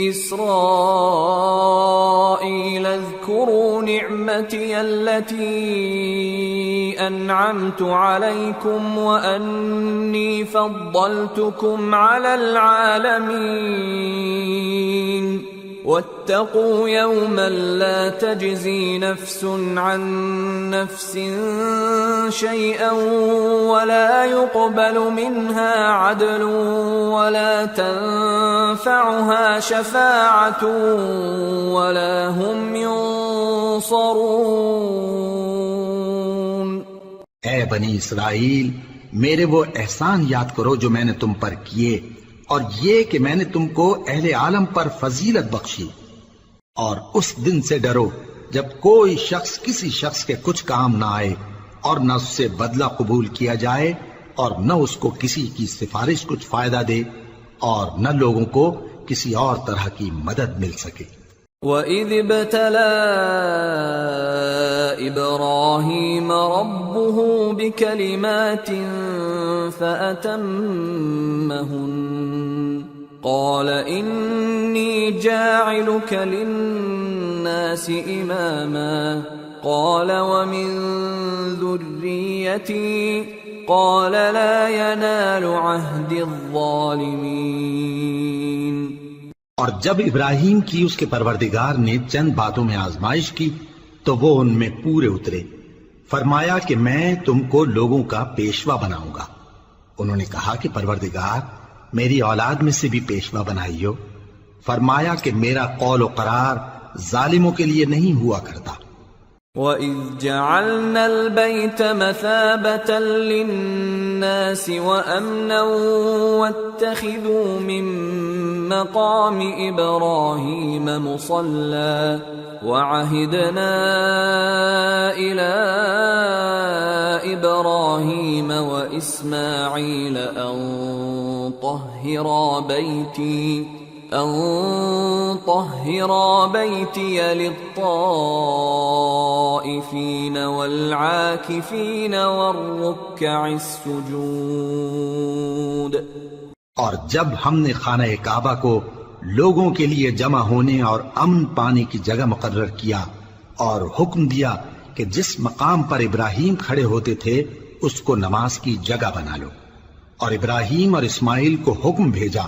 A: اسرائیل اذکروا نعمتی التي انعمت علیکم وانی فضلتکم علی العالمین واتقوا يوما لا تجزي نفس عن نفس شيئا ولا يقبل منها عدل ولا تنفعها شفاعة ولا هم ينصرون۔
B: اے بنی اسرائیل، میرے وہ احسان یاد کرو جو میں نے تم پر کیے، اور یہ کہ میں نے تم کو اہل عالم پر فضیلت بخشی، اور اس دن سے ڈرو جب کوئی شخص کسی شخص کے کچھ کام نہ آئے، اور نہ اس سے بدلہ قبول کیا جائے، اور نہ اس کو کسی کی سفارش کچھ فائدہ دے، اور نہ لوگوں کو کسی اور طرح کی مدد مل سکے۔
A: وَإِذِ ابْتَلَىٰ إِبْرَاهِيمَ رَبُّهُ بِكَلِمَاتٍ فَأَتَمَّهُنَّ قَالَ إِنِّي جَاعِلُكَ لِلنَّاسِ إِمَامًا قَالَ وَمِن ذُرِّيَّتِي قَالَ لَا يَنَالُ عَهْدِ الظَّالِمِينَ۔
B: اور جب ابراہیم کی اس کے پروردگار نے چند باتوں میں آزمائش کی تو وہ ان میں پورے اترے۔ فرمایا کہ میں تم کو لوگوں کا پیشوا بناؤں گا۔ انہوں نے کہا کہ پروردگار میری اولاد میں سے بھی پیشوا بنائیو۔ فرمایا کہ میرا قول و قرار ظالموں کے لیے نہیں ہوا کرتا۔
A: وَإِذْ جَعَلْنَا الْبَيْتَ مَثَابَةً لِلنَّاسِ وَأَمْنًا وَاتَّخِذُوا مِن مَّقَامِ إِبْرَاهِيمَ مُصَلًّى وَعَهِدْنَا إِلَىٰ إِبْرَاهِيمَ وَإِسْمَاعِيلَ أَن طَهِّرَا بَيْتِيَ لِلطَّائِفِينَ وَالْعَاكِفِينَ وَالرُّكَّعِ السُّجُودِ۔
B: اور جب ہم نے خانہ کعبہ کو لوگوں کے لیے جمع ہونے اور امن پانے کی جگہ مقرر کیا، اور حکم دیا کہ جس مقام پر ابراہیم کھڑے ہوتے تھے اس کو نماز کی جگہ بنا لو، اور ابراہیم اور اسماعیل کو حکم بھیجا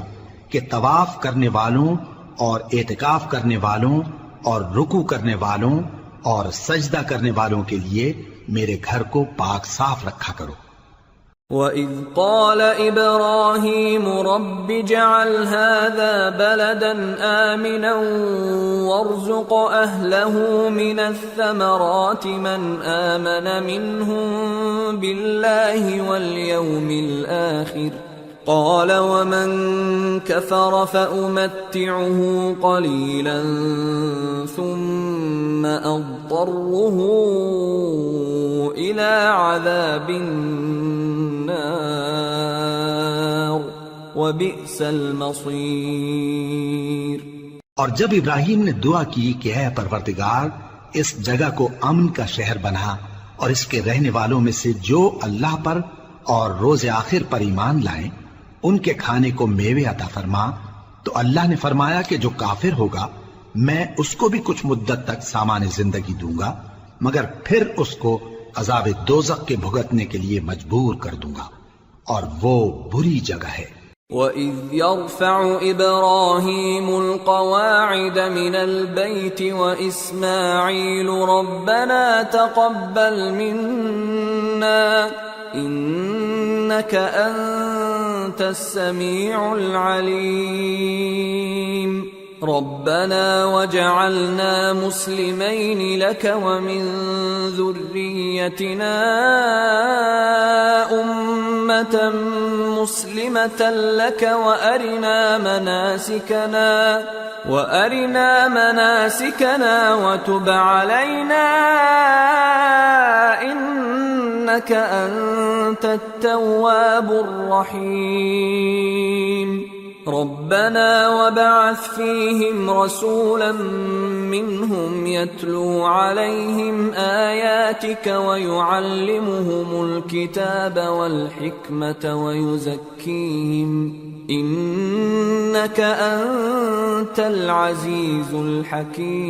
B: کہ طواف کرنے والوں اور اعتکاف کرنے والوں اور رکوع کرنے والوں اور سجدہ کرنے والوں کے لیے میرے گھر کو پاک صاف رکھا کرو۔
A: وَإِذْ قَالَ إِبْرَاهِيمُ رَبِّ اجْعَلْ هَذَا بَلَدًا آمِنًا وَارْزُقْ أَهْلَهُ مِنَ الثَّمَرَاتِ مَنْ آمَنَ مِنْهُمْ بِاللَّهِ وَالْيَوْمِ الْآخِرِ قَالَ وَمَنْ كَفَرَ فَأُمَتِّعُهُ قَلِيلًا ثُمَّ أَضْطَرُّهُ إِلَى عَذَابِ النَّارِ وَبِئْسَ الْمَصِيرُ۔
B: اور جب ابراہیم نے دعا کی کہ اے پروردگار اس جگہ کو امن کا شہر بنا اور اس کے رہنے والوں میں سے جو اللہ پر اور روز آخر پر ایمان لائیں ان کے کھانے کو میوے عطا فرما، تو اللہ نے فرمایا کہ جو کافر ہوگا میں اس کو بھی کچھ مدت تک سامان زندگی دوں گا، مگر پھر اس کو عذاب دوزخ کے بھگتنے کے لیے مجبور کر دوں گا، اور وہ بری جگہ ہے۔
A: وَإِذْ يَرْفَعُ إِبْرَاهِيمُ الْقَوَاعِدَ مِنَ الْبَيْتِ وَإِسْمَاعِيلُ رَبَّنَا تَقَبَّلْ مِنَّا إِنَّكَ أَنْتَ السَّمِيعُ الْعَلِيمُ رَبَّنَا وَاجْعَلْنَا مُسْلِمَيْنِ لَكَ وَمِنْ ذُرِّيَّتِنَا أُمَّةً مُسْلِمَةً لَكَ وَأَرِنَا مَنَاسِكَنَا وَتُبْ عَلَيْنَا إِنَّكَ أَنْتَ التَّوَّابُ الرَّحِيمُ رَبَّنَا وَابْعَثْ فِيهِمْ رَسُولًا مِّنْهُمْ يَتْلُو عَلَيْهِمْ آيَاتِكَ وَيُعَلِّمُهُمُ الْكِتَابَ وَالْحِكْمَةَ وَيُزَكِّيهِمْ إِنَّكَ أَنْتَ الْعَزِيزُ الْحَكِيمُ۔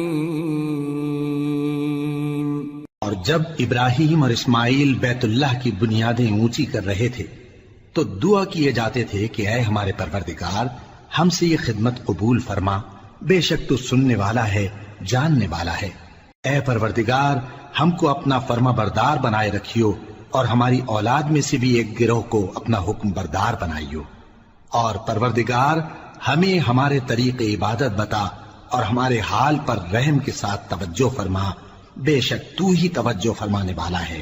B: اور جب ابراہیم اور اسماعیل بیت اللہ کی بنیادیں اونچی کر رہے تھے تو دعا کیے جاتے تھے کہ اے ہمارے پروردگار ہم سے یہ خدمت قبول فرما، بے شک تو سننے والا ہے، جاننے والا ہے۔ اے پروردگار ہم کو اپنا فرما بردار بنائے رکھیو اور ہماری اولاد میں سے بھی ایک گروہ کو اپنا حکم بردار بنائیو، اور پروردگار ہمیں ہمارے طریق عبادت بتا اور ہمارے حال پر رحم کے ساتھ توجہ فرما، بے شک تو ہی توجہ فرمانے والا ہے،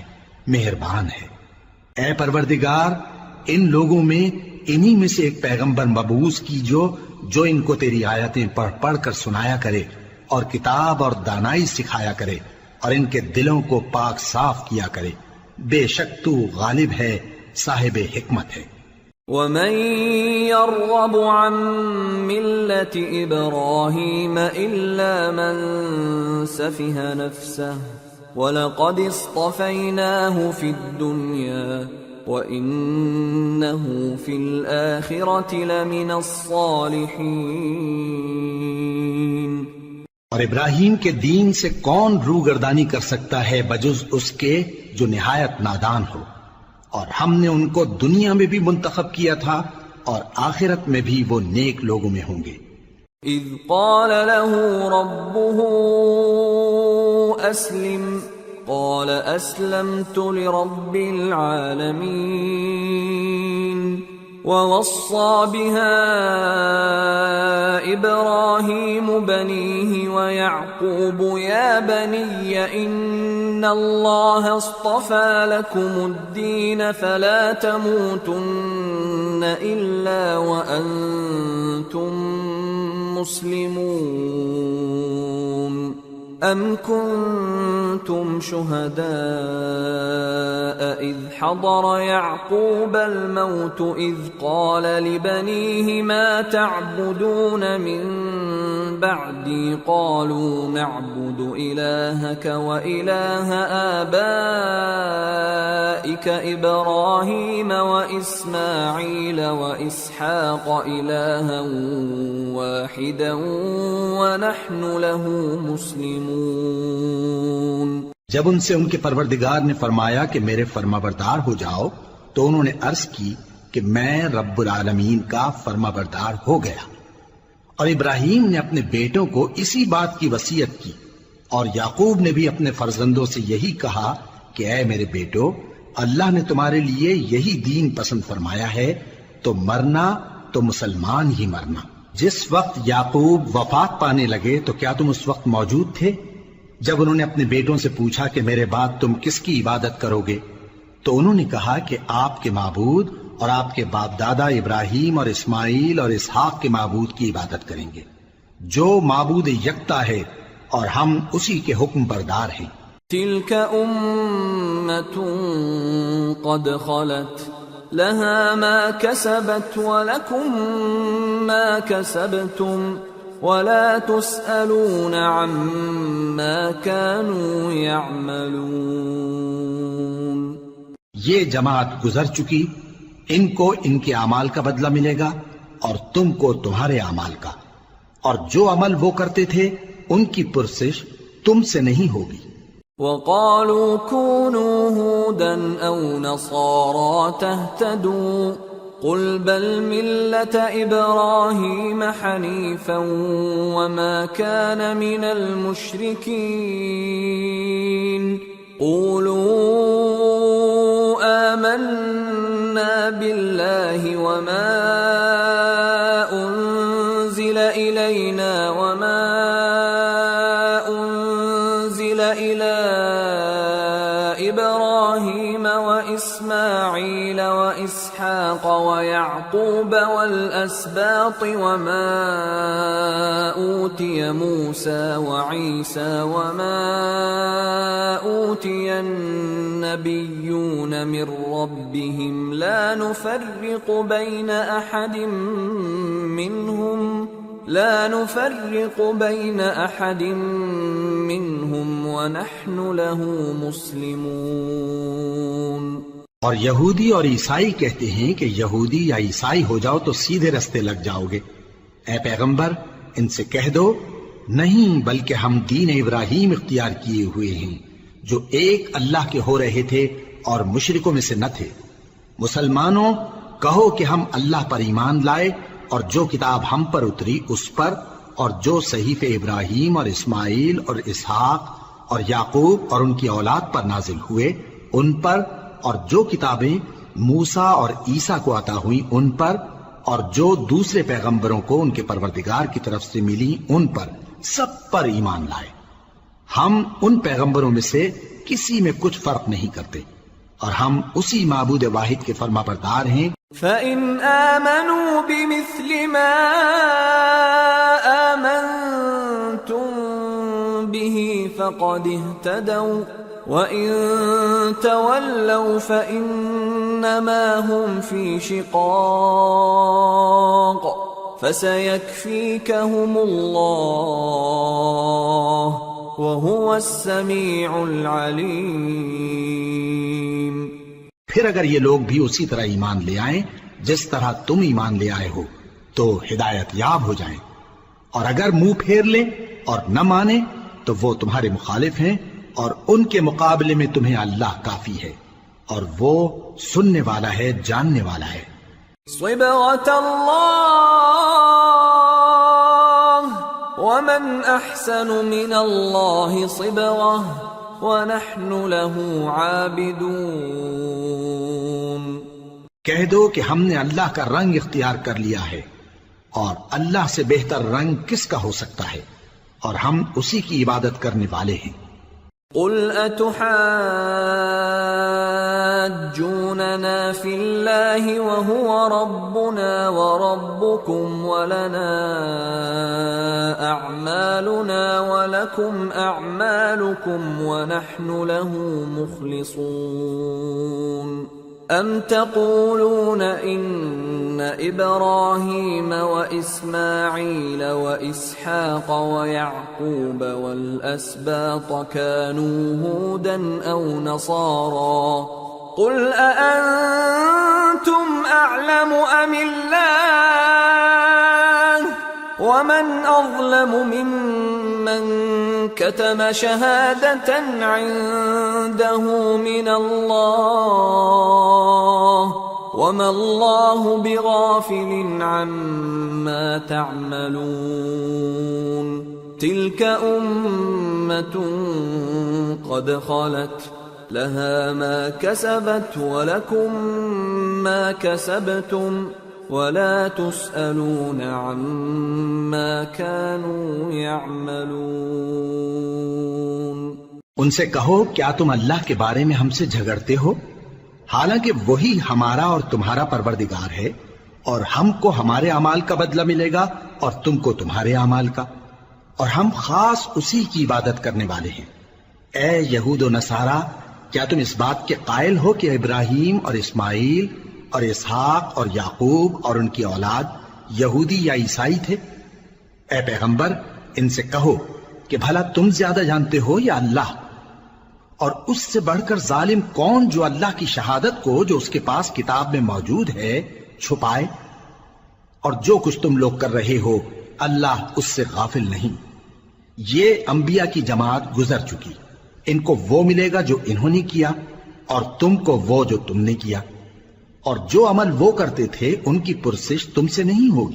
B: مہربان ہے۔ اے پروردگار ان لوگوں میں انہی میں سے ایک پیغمبر مبعوث کی جو ان کو تیری آیتیں پڑھ پڑھ کر سنایا کرے اور کتاب اور دانائی سکھایا کرے اور ان کے دلوں کو پاک صاف کیا کرے، بے شک تو غالب ہے، صاحب حکمت ہے۔
A: وَمَن يَرْغَبُ عَن مِّلَّةِ إِبْرَاهِيمَ إِلَّا مَن سَفِهَ نَفْسَهُ وَلَقَدِ اصْطَفَيْنَاهُ فِي الدُّنْيَا وَإِنَّهُ فِي الْآخِرَةِ لَمِنَ الصَّالِحِينَ۔
B: اور ابراہیم کے دین سے کون روگردانی کر سکتا ہے بجز اس کے جو نہایت نادان ہو، اور ہم نے ان کو دنیا میں بھی منتخب کیا تھا اور آخرت میں بھی وہ نیک لوگوں میں ہوں گے۔
A: اذ قال له ربه اسلم قال اسلمت لرب العالمين ووصى بها إبراهيم بنيه ويعقوب يا بني إن الله اصطفى لكم الدين فلا تموتن إلا وأنتم مسلمون أم كنتم شهداء إذ حضر يعقوب الموت إذ قال لبنيه ما تعبدون من بعدي قالوا نعبد إلهك وإله آبائك إبراهيم وإسماعيل وإسحاق إلها واحدا ونحن له مسلمون۔
B: جب ان سے ان کے پروردگار نے فرمایا کہ میرے فرما بردار ہو جاؤ تو انہوں نے عرض کی کہ میں رب العالمین کا فرما بردار ہو گیا، اور ابراہیم نے اپنے بیٹوں کو اسی بات کی وصیت کی، اور یعقوب نے بھی اپنے فرزندوں سے یہی کہا کہ اے میرے بیٹو اللہ نے تمہارے لیے یہی دین پسند فرمایا ہے تو مرنا تو مسلمان ہی مرنا۔ جس وقت یعقوب وفات پانے لگے تو کیا تم اس وقت موجود تھے جب انہوں نے اپنے بیٹوں سے پوچھا کہ میرے بعد تم کس کی عبادت کرو گے؟ تو انہوں نے کہا کہ آپ کے معبود اور آپ کے باپ دادا ابراہیم اور اسماعیل اور اسحاق کے معبود کی عبادت کریں گے جو معبود یکتا ہے اور ہم اسی کے حکم بردار ہیں۔
A: تلك أمة قد خلت لها ما كسبت ولكم ما كسبتم ولا تسألون عما كانوا يعملون۔
B: یہ جماعت گزر چکی، ان کو ان کے اعمال کا بدلہ ملے گا اور تم کو تمہارے اعمال کا، اور جو عمل وہ کرتے تھے ان کی پرسش تم سے نہیں ہوگی۔
A: وقالوا كونوا هودا أو نصارى تهتدوا قل بل ملة إبراهيم حنيفا وما كان من المشركين قولوا آمنا بالله وما أنزل إلينا وما أنزل إلى إبراهيم وإسماعيل وإسحاق ويعقوب والأسباط وما أوتي موسى وعيسى وما أوتي النبيون من ربهم لا نفرق بين أحد منهم ونحن له مسلمون۔
B: اور یہودی اور عیسائی کہتے ہیں کہ یہودی یا عیسائی ہو جاؤ تو سیدھے رستے لگ جاؤ گے۔ اے پیغمبر ان سے کہہ دو نہیں، بلکہ ہم دین ابراہیم اختیار کیے ہوئے ہیں جو ایک اللہ کے ہو رہے تھے اور مشرکوں میں سے نہ تھے۔ مسلمانوں کہو کہ ہم اللہ پر ایمان لائے اور جو کتاب ہم پر اتری اس پر، اور جو صحیفے ابراہیم اور اسماعیل اور اسحاق اور یعقوب اور ان کی اولاد پر نازل ہوئے ان پر، اور جو کتابیں موسیٰ اور عیسیٰ کو عطا ہوئیں ان پر، اور جو دوسرے پیغمبروں کو ان کے پروردگار کی طرف سے ملی ان پر، سب پر ایمان لائے۔ ہم ان پیغمبروں میں سے کسی میں کچھ فرق نہیں کرتے، اور ہم اسی معبود واحد کے فرما بردار ہیں۔
A: فَإِنْ آمَنُوا بِمِثْلِ مَا آمَنْتُمْ بِهِ فَقَدِ اهْتَدَوْا وَإِنْ تَوَلَّوْا فَإِنَّمَا هُمْ فِي شِقَاقٍ فَسَيَكْفِيكَهُمُ اللَّهُ وَهُوَ السَّمِيعُ الْعَلِيمُ۔
B: پھر اگر یہ لوگ بھی اسی طرح ایمان لے آئیں جس طرح تم ایمان لے آئے ہو تو ہدایت یاب ہو جائیں، اور اگر منہ پھیر لیں اور نہ مانیں تو وہ تمہارے مخالف ہیں، اور ان کے مقابلے میں تمہیں اللہ کافی ہے، اور وہ سننے والا ہے، جاننے والا ہے۔
A: صبغة الله ومن أحسن من الله صبغة وَنَحْنُ لَهُ عَابِدُونَ۔
B: کہہ دو کہ ہم نے اللہ کا رنگ اختیار کر لیا ہے، اور اللہ سے بہتر رنگ کس کا ہو سکتا ہے، اور ہم اسی کی عبادت کرنے والے ہیں۔
A: قُلْ أَتُحَاجُّونَنَا فِي اللَّهِ وَهُوَ رَبُّنَا وَرَبُّكُمْ وَلَنَا أَعْمَالُنَا وَلَكُمْ أَعْمَالُكُمْ وَنَحْنُ لَهُ مُخْلِصُونَ أَمْ تَقُولُونَ إِنَّ إِبْرَاهِيمَ وَإِسْمَاعِيلَ وَإِسْحَاقَ وَيَعْقُوبَ وَالْأَسْبَاطَ كَانُوا هُودًا أَوْ نَصَارَى قُلْ أَأَنْتُمْ أَعْلَمُ أَمِ اللَّهُ وَمَنْ أَظْلَمُ مِمَّنْ كَتَمَ شَهَادَةً عِنْدَهُ مِنَ اللَّهِ وَمَا اللَّهُ بِغَافِلٍ عَمَّا تَعْمَلُونَ تِلْكَ أُمَّةٌ قَدْ خَلَتْ لها ما كسبت ولكم ما كسبتم ولا تسألون عما كانوا يعملون۔
B: ان سے کہو کیا تم اللہ کے بارے میں ہم سے جھگڑتے ہو، حالانکہ وہی ہمارا اور تمہارا پروردگار ہے، اور ہم کو ہمارے اعمال کا بدلہ ملے گا اور تم کو تمہارے اعمال کا، اور ہم خاص اسی کی عبادت کرنے والے ہیں۔ اے یہود و نصارا، کیا تم اس بات کے قائل ہو کہ ابراہیم اور اسماعیل اور اسحاق اور یعقوب اور ان کی اولاد یہودی یا عیسائی تھے؟ اے پیغمبر، ان سے کہو کہ بھلا تم زیادہ جانتے ہو یا اللہ؟ اور اس سے بڑھ کر ظالم کون جو اللہ کی شہادت کو جو اس کے پاس کتاب میں موجود ہے چھپائے؟ اور جو کچھ تم لوگ کر رہے ہو اللہ اس سے غافل نہیں۔ یہ انبیاء کی جماعت گزر چکی، ان کو وہ ملے گا جو انہوں نے کیا، اور تم کو وہ جو تم نے کیا، اور جو عمل وہ کرتے تھے ان کی پرسش تم سے نہیں ہوگی۔